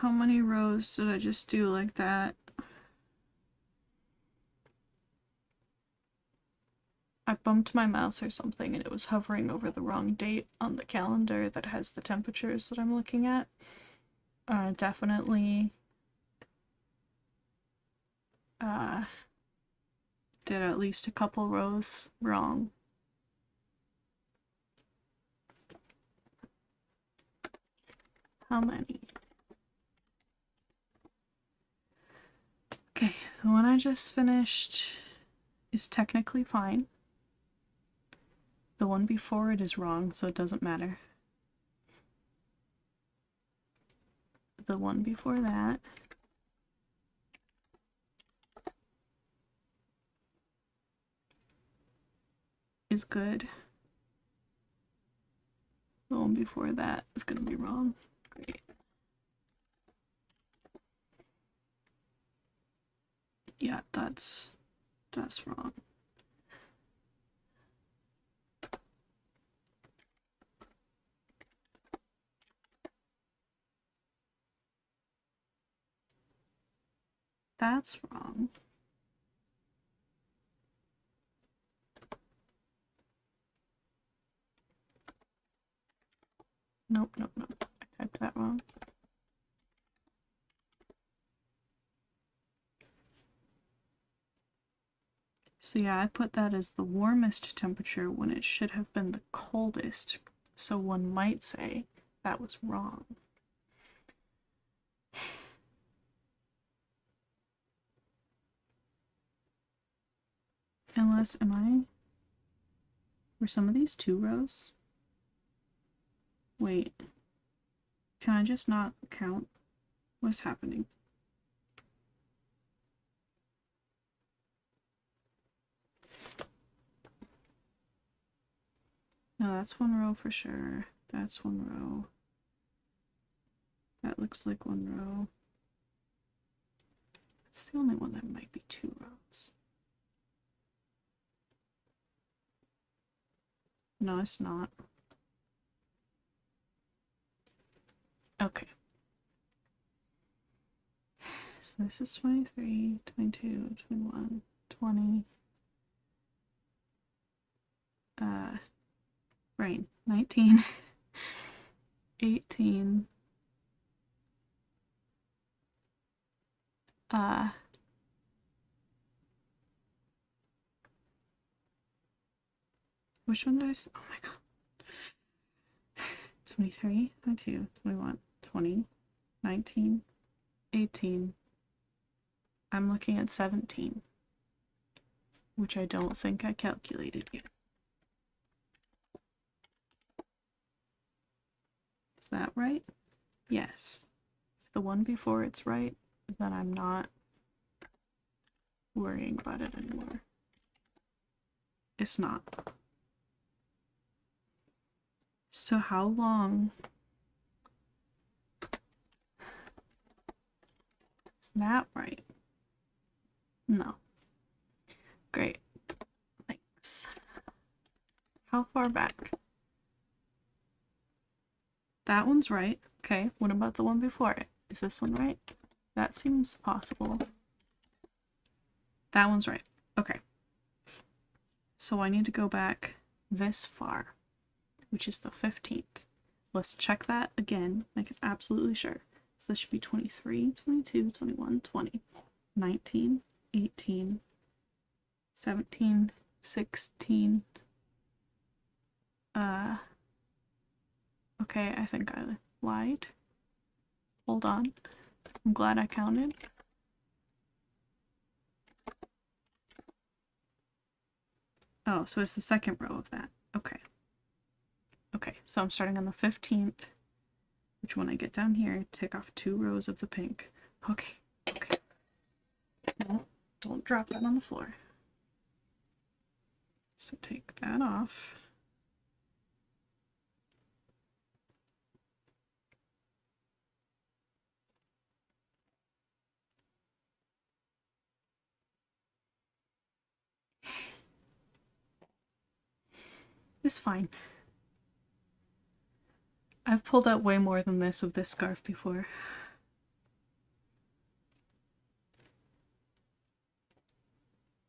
How many rows did I just do like that? I bumped my mouse or something and it was hovering over the wrong date on the calendar that has the temperatures that I'm looking at. Definitely did at least a couple rows wrong. How many? Okay, the one I just finished is technically fine. The one before it is wrong, so it doesn't matter. The one before that is good. The one before that is gonna be wrong. Great. Yeah, that's wrong. That's wrong. Nope, nope, nope. I typed that wrong. So yeah, I put that as the warmest temperature when it should have been the coldest. So one might say that was wrong. Unless, were some of these 2 rows? Wait. Can I just not count? What's happening? No, that's 1 row for sure. That's 1 row. That looks like 1 row. It's the only one that might be 2 rows. No, it's not. Okay. So this is 23, 22, 21, 20. Rain. 19. 18. Which one did I say? Oh my god. 23, 22, 21, 20, 19, 18. I'm looking at 17, which I don't think I calculated yet. Is that right? Yes. If the one before it's right, then I'm not worrying about it anymore. It's not. So how long is that right? No. Great. Thanks. How far back? That one's right. Okay, what about the one before it? Is this one right? That seems possible. That one's right. Okay. So I need to go back this far, which is the 15th. Let's check that again, make us absolutely sure. So this should be 23, 22, 21, 20, 19, 18, 17, 16. Okay, I think I lied. Hold on. I'm glad I counted. Oh, so it's the second row of that. Okay. Okay, so I'm starting on the 15th, which when I get down here, take off 2 rows of the pink. Okay, okay. No, don't drop that on the floor. So take that off. It's fine. I've pulled out way more than this of this scarf before.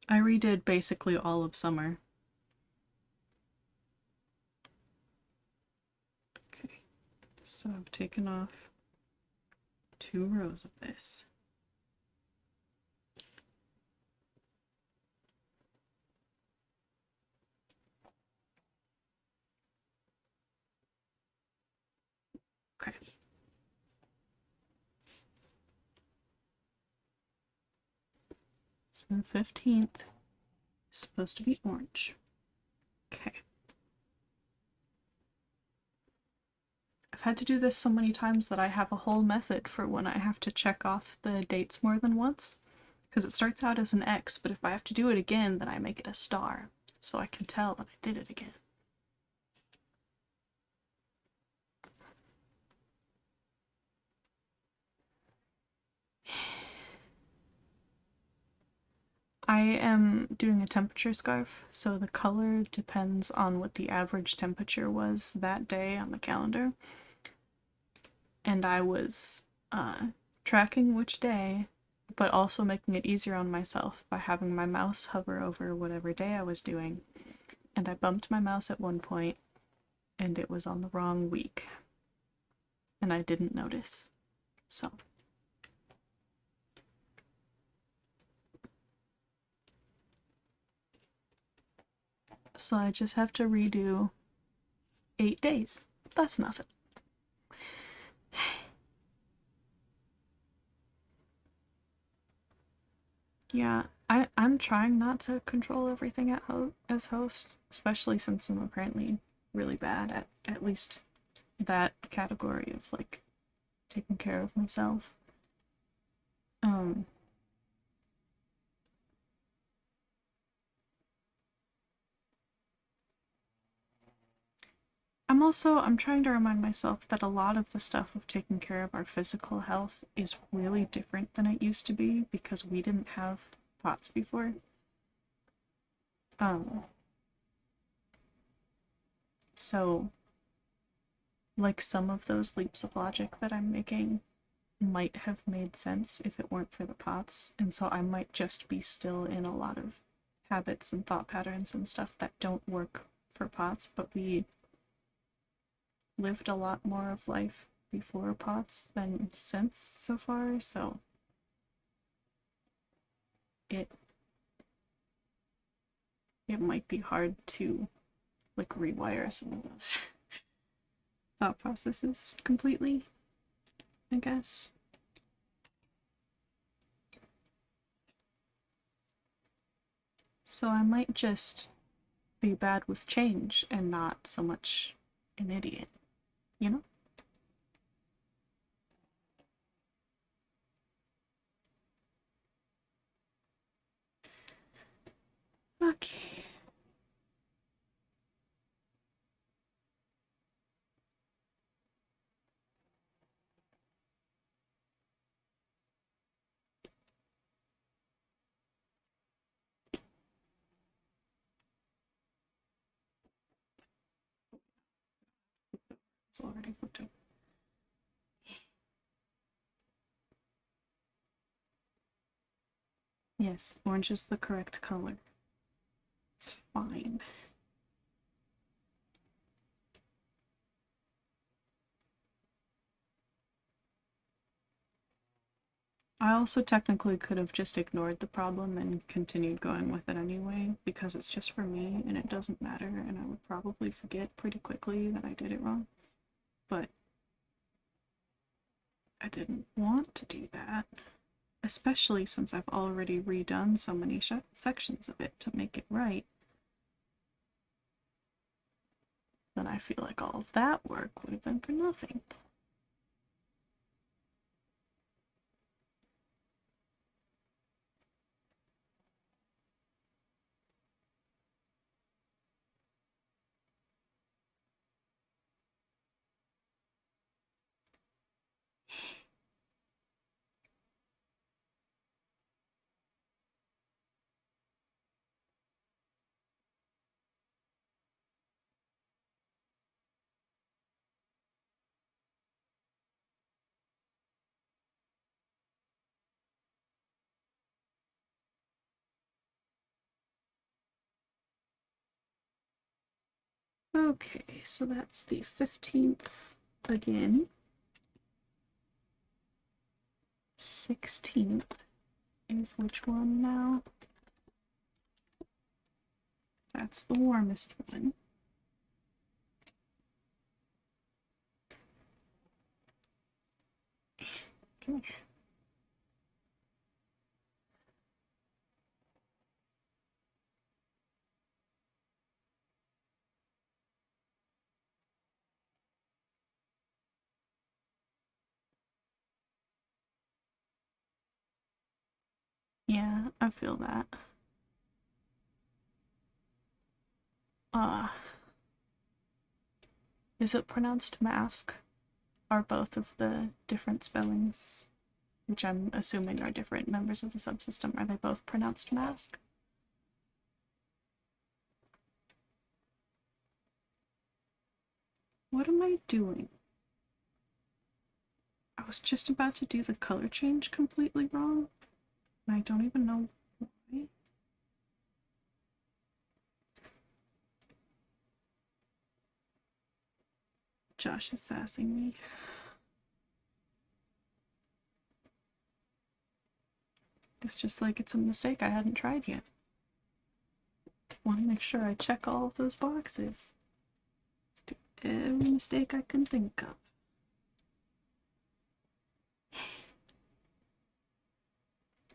I redid basically all of summer. Okay, so I've taken off 2 rows of this. Okay. So the 15th is supposed to be orange. Okay. I've had to do this so many times that I have a whole method for when I have to check off the dates more than once. Because it starts out as an X, but if I have to do it again, then I make it a star. So I can tell that I did it again. I am doing a temperature scarf, so the color depends on what the average temperature was that day on the calendar. And I was tracking which day, but also making it easier on myself by having my mouse hover over whatever day I was doing. And I bumped my mouse at one point, and it was on the wrong week. And I didn't notice. So I just have to redo 8 days. That's nothing. Yeah, I'm trying not to control everything as host, especially since I'm apparently really bad at least that category of like taking care of myself. Um I'm trying to remind myself that a lot of the stuff of taking care of our physical health is really different than it used to be because we didn't have pots before. Um so like some of those leaps of logic that I'm making might have made sense if it weren't for the pots, and so I might just be still in a lot of habits and thought patterns and stuff that don't work for pots, but we lived a lot more of life before pots than since so far, so it it might be hard to like rewire some of those thought processes completely, I guess. So I might just be bad with change and not so much an idiot, you know? Okay. It's already flipped over. Yes, orange is the correct color. It's fine. I also technically could have just ignored the problem and continued going with it anyway, because it's just for me and it doesn't matter, and I would probably forget pretty quickly that I did it wrong. But I didn't want to do that, especially since I've already redone so many sections of it to make it right. Then I feel like all of that work would have been for nothing. Okay, so that's the 15th again. 16th is which one now? That's the warmest one. Come here. Yeah, I feel that. Uh, is it pronounced mask? Are both of the different spellings, which I'm assuming are different members of the subsystem, are they both pronounced mask? What am I doing? I was just about to do the color change completely wrong, and I don't even know why. Josh is sassing me. It's just like it's a mistake I hadn't tried yet. Want to make sure I check all of those boxes. Let's do every mistake I can think of.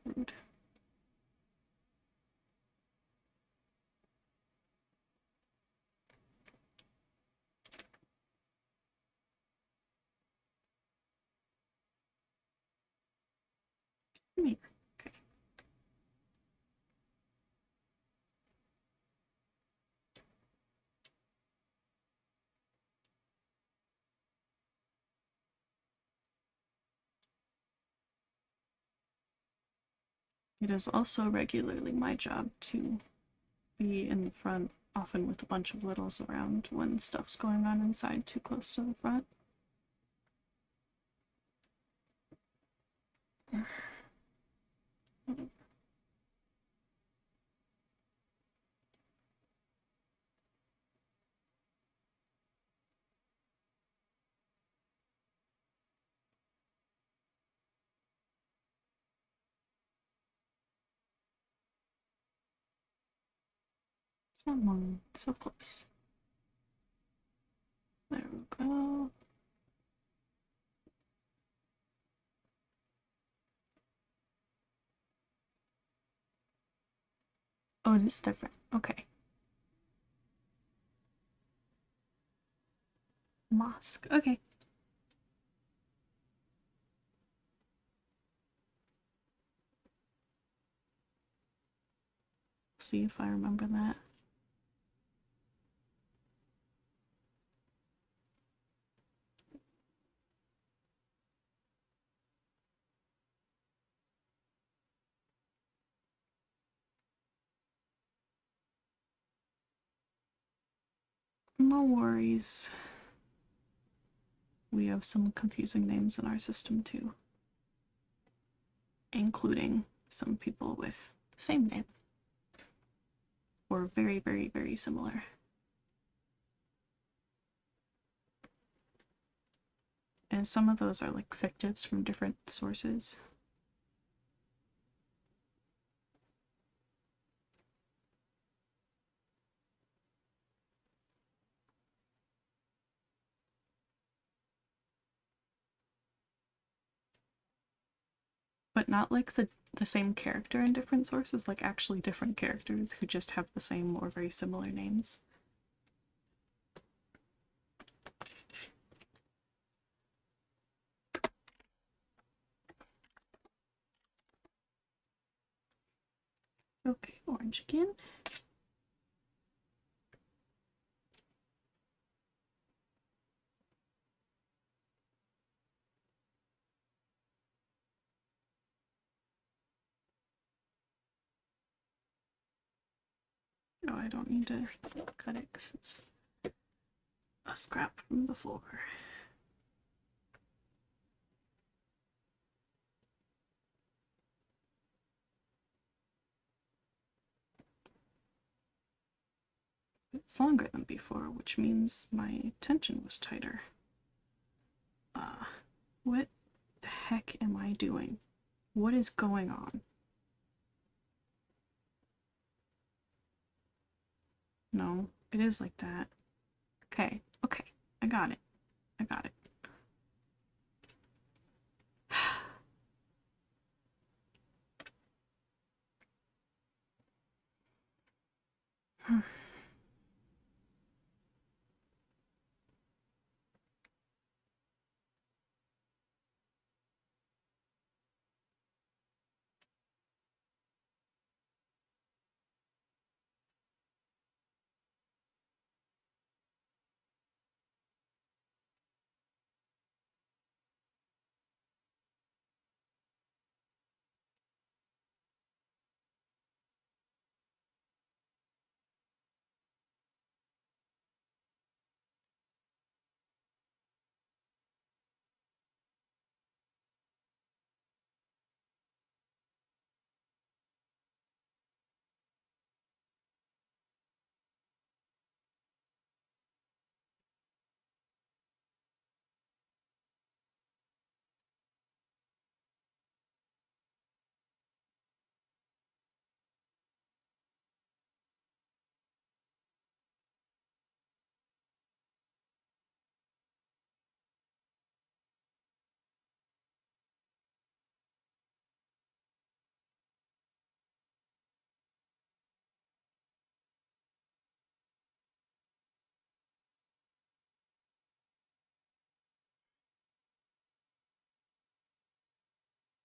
Rude. Come here. Okay. It is also regularly my job to be in the front, often with a bunch of littles around when stuff's going on inside too close to the front. Come on, so close. There we go. Oh, it is different. Okay. Mosque. Okay. See if I remember that. No worries. We have some confusing names in our system too, including some people with the same name. Or very, very, very similar. And some of those are like fictives from different sources. But not like the same character in different sources, like actually different characters who just have the same or very similar names. Okay, orange again. Oh, I don't need to cut it because it's a scrap from before. It's longer than before, which means my tension was tighter. What the heck am I doing? What is going on? No, it is like that. Okay, okay, I got it. I got it.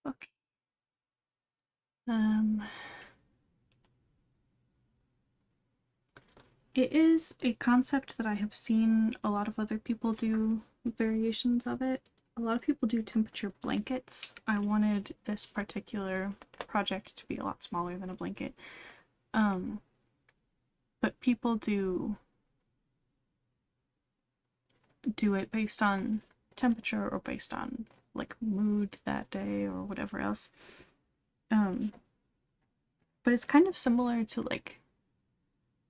Okay. It is a concept that I have seen a lot of other people do variations of it. A lot of people do temperature blankets. I wanted this particular project to be a lot smaller than a blanket. But people do it based on temperature or based on like mood that day or whatever else. But it's kind of similar to like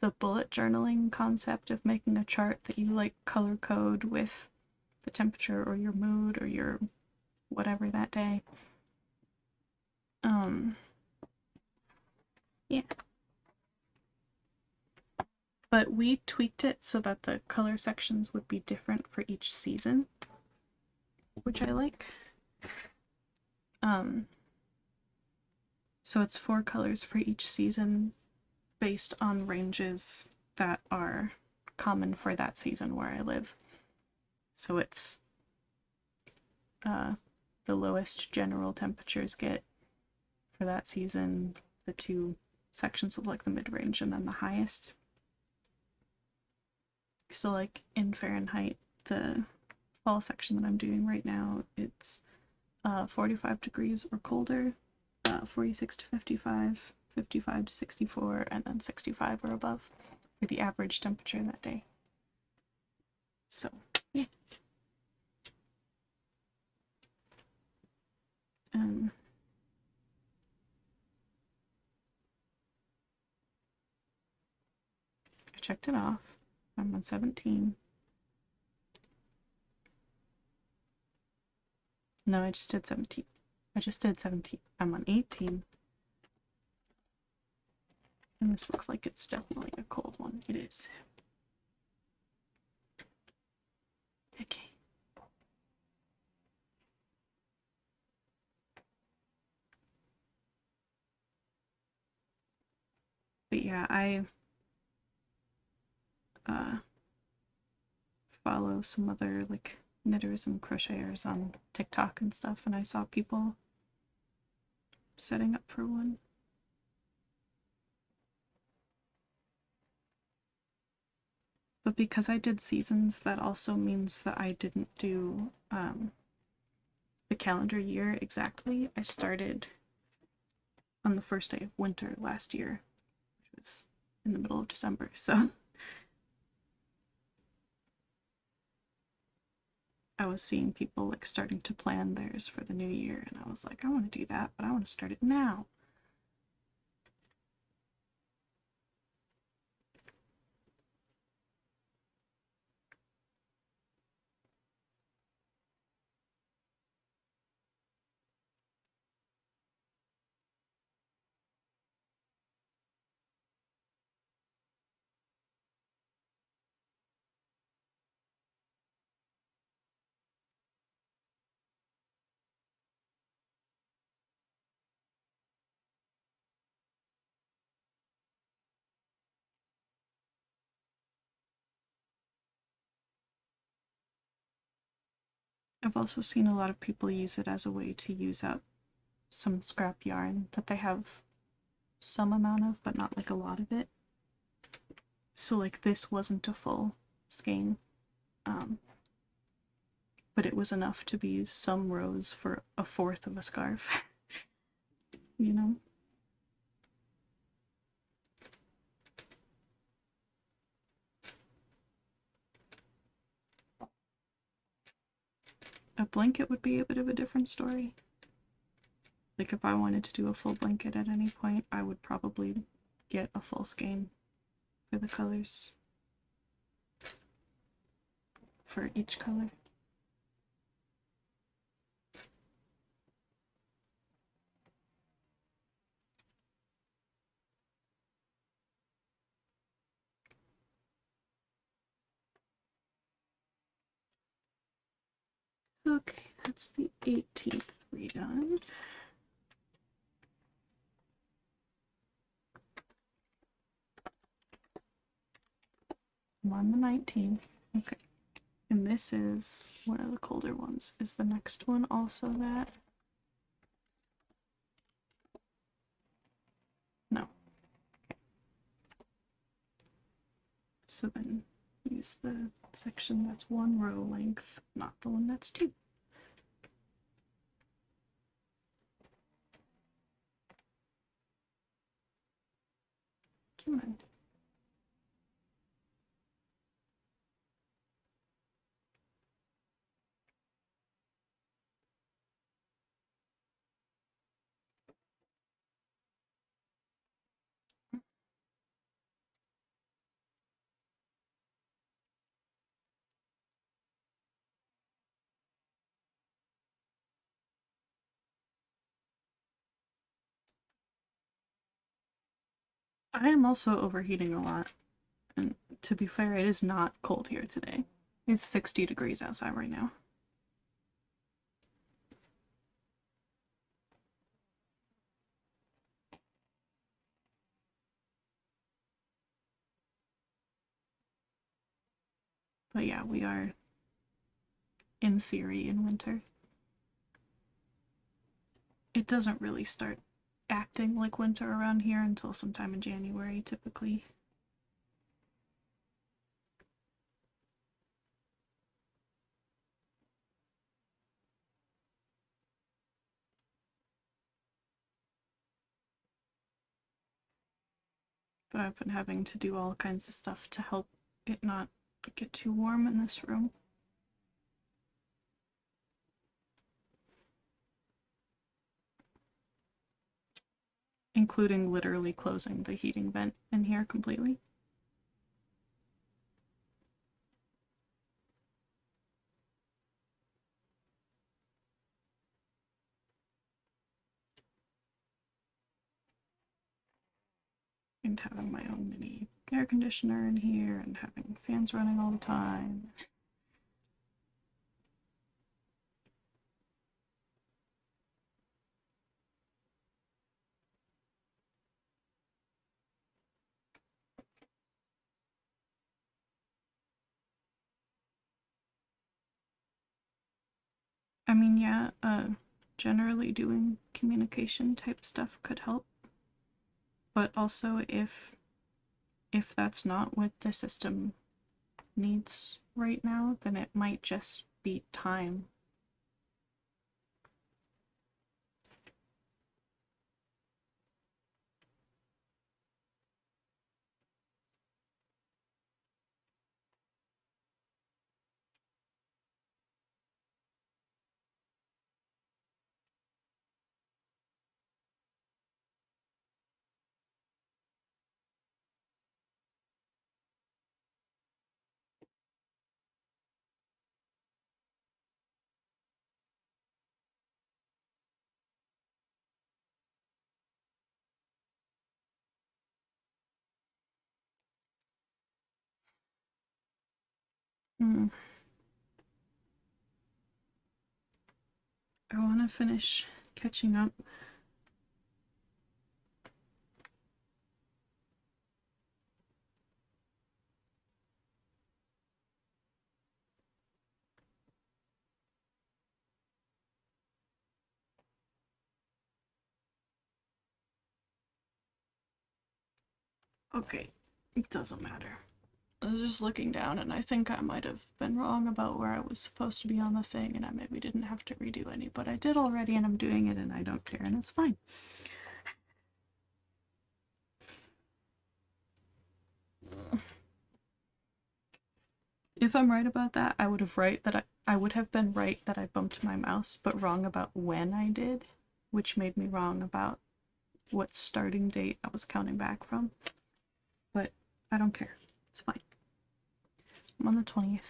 the bullet journaling concept of making a chart that you like color code with the temperature or your mood or your whatever that day. Yeah. But we tweaked it so that the color sections would be different for each season, which I like. So it's 4 colors for each season based on ranges that are common for that season where I live. So it's the lowest general temperatures get for that season, the 2 sections of like the mid-range, and then the highest. So like in Fahrenheit, the fall section that I'm doing right now, it's 45 degrees or colder, 46 to 55, 55 to 64, and then 65 or above for the average temperature that day. So, yeah. checked it off. I'm on 17. No, I just did 17. I just did 17. I'm on 18. And this looks like it's definitely a cold one. It is. Okay. But yeah, I follow some other like knitters and crocheters on TikTok and stuff, and I saw people setting up for one. But because I did seasons, that also means that I didn't do the calendar year exactly. I started on the first day of winter last year, which was in the middle of December, so I was seeing people like starting to plan theirs for the new year, and I was like, I want to do that, but I want to start it now. I've also seen a lot of people use it as a way to use up some scrap yarn that they have some amount of, but not like a lot of it. So like this wasn't a full skein, but it was enough to be some rows for a fourth of a scarf. You know? A blanket would be a bit of a different story. Like if I wanted to do a full blanket at any point, I would probably get a full skein for the colors. For each color. Okay, that's the 18th redone. I'm on the 19th. Okay. And this is one of the colder ones. Is the next one also that? No. Okay. So then use the section that's one row length, not the one that's two. Come on. I am also overheating a lot. And to be fair, it is not cold here today. It's 60 degrees outside right now. But yeah, we are in theory in winter. It doesn't really start acting like winter around here until sometime in January, typically. But I've been having to do all kinds of stuff to help it not get too warm in this room. Including literally closing the heating vent in here completely. And having my own mini air conditioner in here and having fans running all the time. I mean, yeah, generally doing communication type stuff could help. But also if that's not what the system needs right now, then it might just be time. Hmm. I want to finish catching up. Okay, it doesn't matter. I was just looking down and I think I might have been wrong about where I was supposed to be on the thing and I maybe didn't have to redo any, but I did already and I'm doing it and I don't care and it's fine. If I'm right about that, I would have been right that I bumped my mouse, but wrong about when I did, which made me wrong about what starting date I was counting back from. But I don't care. It's fine. I'm on the 20th.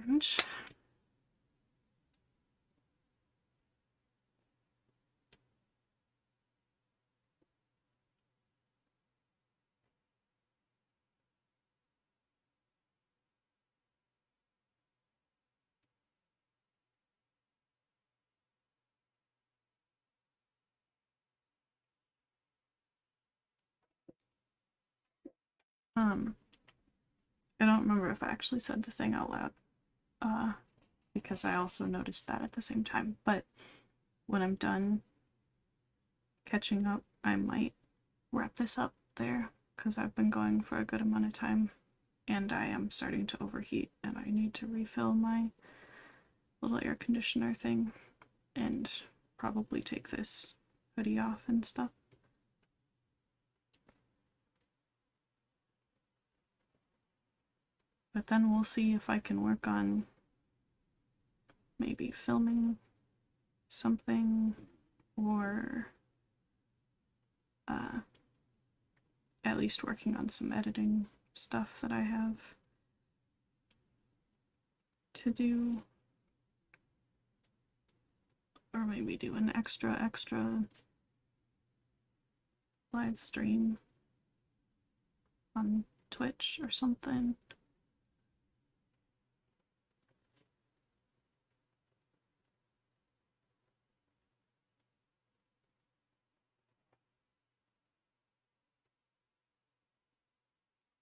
Orange. I don't remember if I actually said the thing out loud, because I also noticed that at the same time. But when I'm done catching up, I might wrap this up there, because I've been going for a good amount of time, and I am starting to overheat, and I need to refill my little air conditioner thing, and probably take this hoodie off and stuff. But then we'll see if I can work on maybe filming something or at least working on some editing stuff that I have to do. Or maybe do an extra live stream on Twitch or something.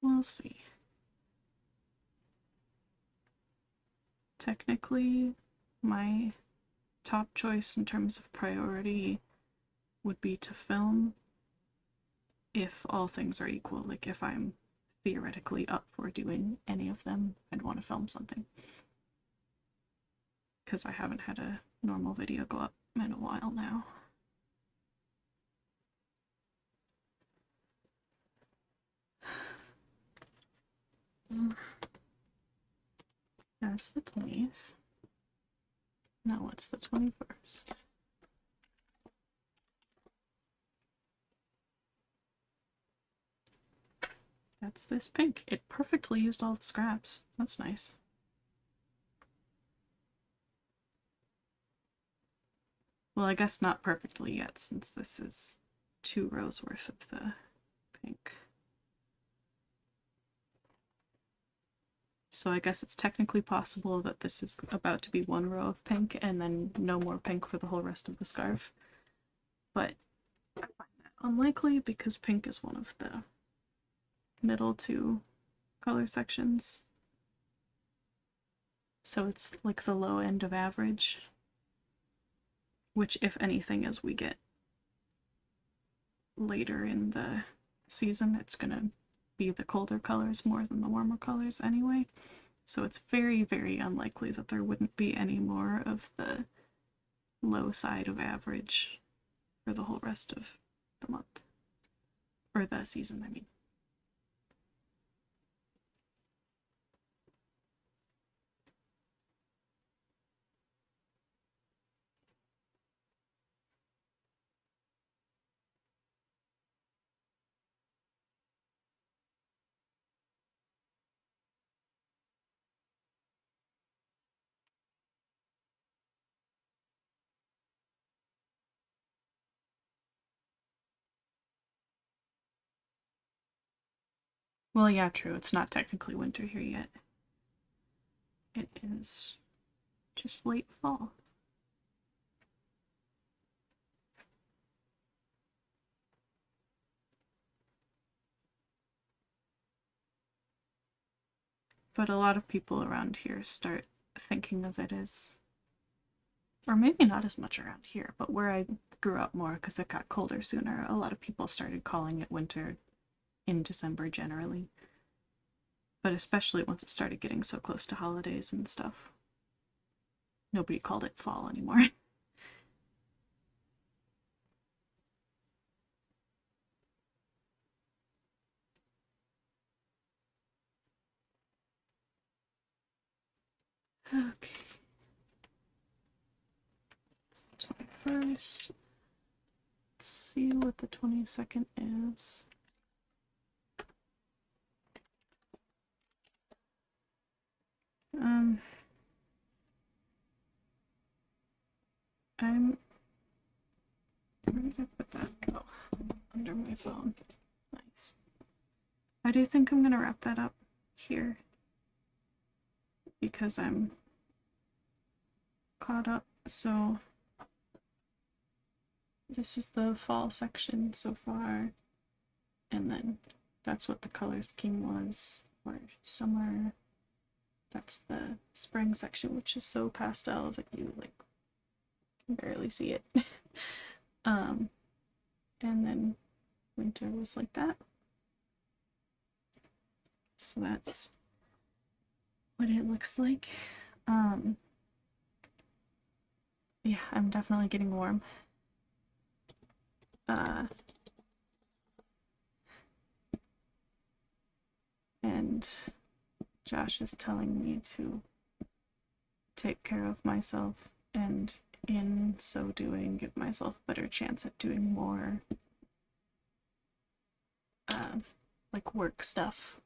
We'll see. Technically, my top choice in terms of priority would be to film if all things are equal. Like if I'm theoretically up for doing any of them, I'd want to film something. Because I haven't had a normal video go up in a while now. That's the 20th. Now what's the 21st? That's this pink. It perfectly used all the scraps. That's nice. Well, I guess not perfectly yet, since this is 2 rows worth of the pink. So I guess it's technically possible that this is about to be 1 row of pink and then no more pink for the whole rest of the scarf. But I find that unlikely because pink is one of the middle 2 color sections. So it's like the low end of average, which, if anything, as we get later in the season, it's gonna be the colder colors more than the warmer colors anyway. So it's very, very unlikely that there wouldn't be any more of the low side of average for the whole rest of the month. Or the season, I mean. Well, yeah, true. It's not technically winter here yet. It is just late fall. But a lot of people around here start thinking of it as, or maybe not as much around here, but where I grew up more because it got colder sooner, a lot of people started calling it winter in December generally. But especially once it started getting so close to holidays and stuff. Nobody called it fall anymore. Okay. It's the 21st. Let's see what the 22nd is. Where did I put that? Oh, under my phone. Nice. I do think I'm gonna wrap that up here because I'm caught up. So this is the fall section so far, and then that's what the color scheme was for summer. That's the spring section, which is so pastel that you like can barely see it. And then winter was like that. So that's what it looks like. Yeah, I'm definitely getting warm. And Josh is telling me to take care of myself, and in so doing, give myself a better chance at doing more like work stuff,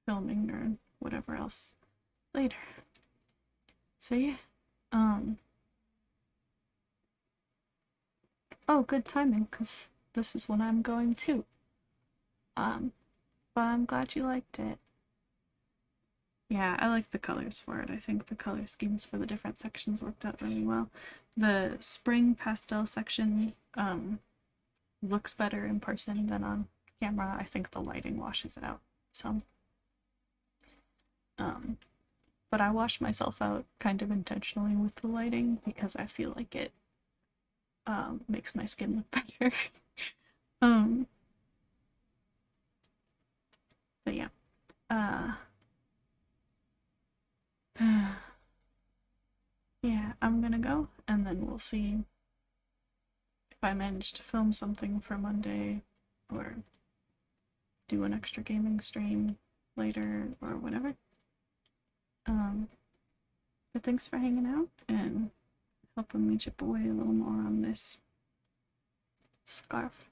filming or whatever else later. So yeah. Oh, good timing, because this is when I'm going too. But I'm glad you liked it. Yeah, I like the colors for it. I think the color schemes for the different sections worked out really well. The spring pastel section looks better in person than on camera. I think the lighting washes it out some. But I washed myself out kind of intentionally with the lighting because I feel like it makes my skin look better. But yeah. Yeah, I'm gonna go and then we'll see if I manage to film something for Monday or do an extra gaming stream later or whatever. But thanks for hanging out and helping me chip away a little more on this scarf.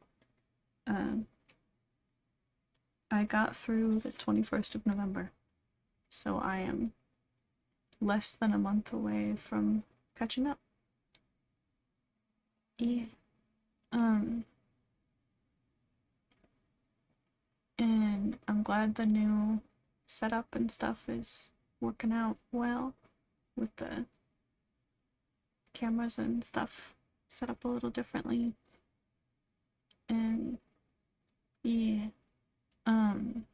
I got through the 21st of November, so I am less than a month away from catching up. Yeah. And I'm glad the new setup and stuff is working out well with the cameras and stuff set up a little differently. And yeah, um,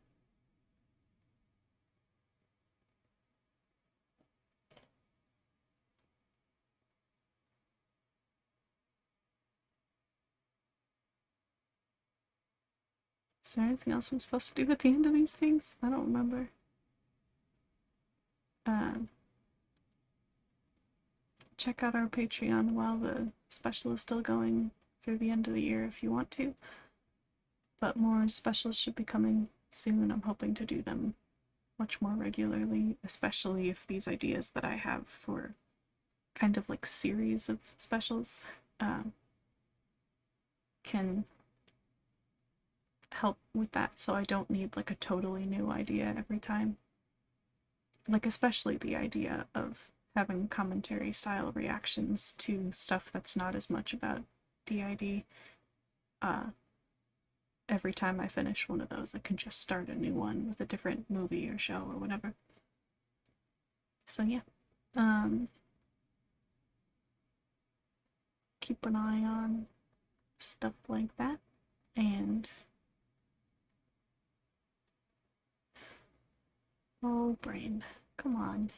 is there anything else I'm supposed to do at the end of these things? I don't remember. Uh, check out our Patreon while the special is still going through the end of the year if you want to. But more specials should be coming soon. I'm hoping to do them much more regularly, especially if these ideas that I have for kind of like series of specials can help with that, so I don't need like a totally new idea every time. Like, especially the idea of having commentary style reactions to stuff that's not as much about DID. Every time I finish one of those, I can just start a new one with a different movie or show or whatever. So yeah, keep an eye on stuff like that. And oh, brain, come on.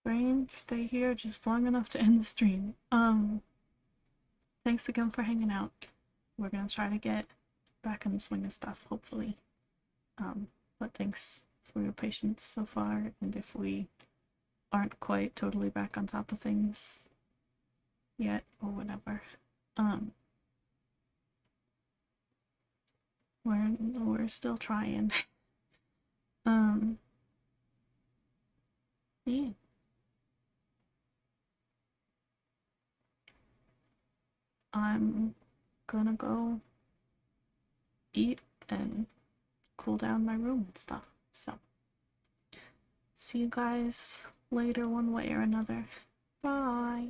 Brain, stay here just long enough to end the stream. Thanks again for hanging out. We're gonna try to get back in the swing of stuff, hopefully. But thanks for your patience so far, and if we aren't quite totally back on top of things yet, or whatever, we're still trying. Yeah. I'm gonna go eat and cool down my room and stuff. So, see you guys later, one way or another. Bye.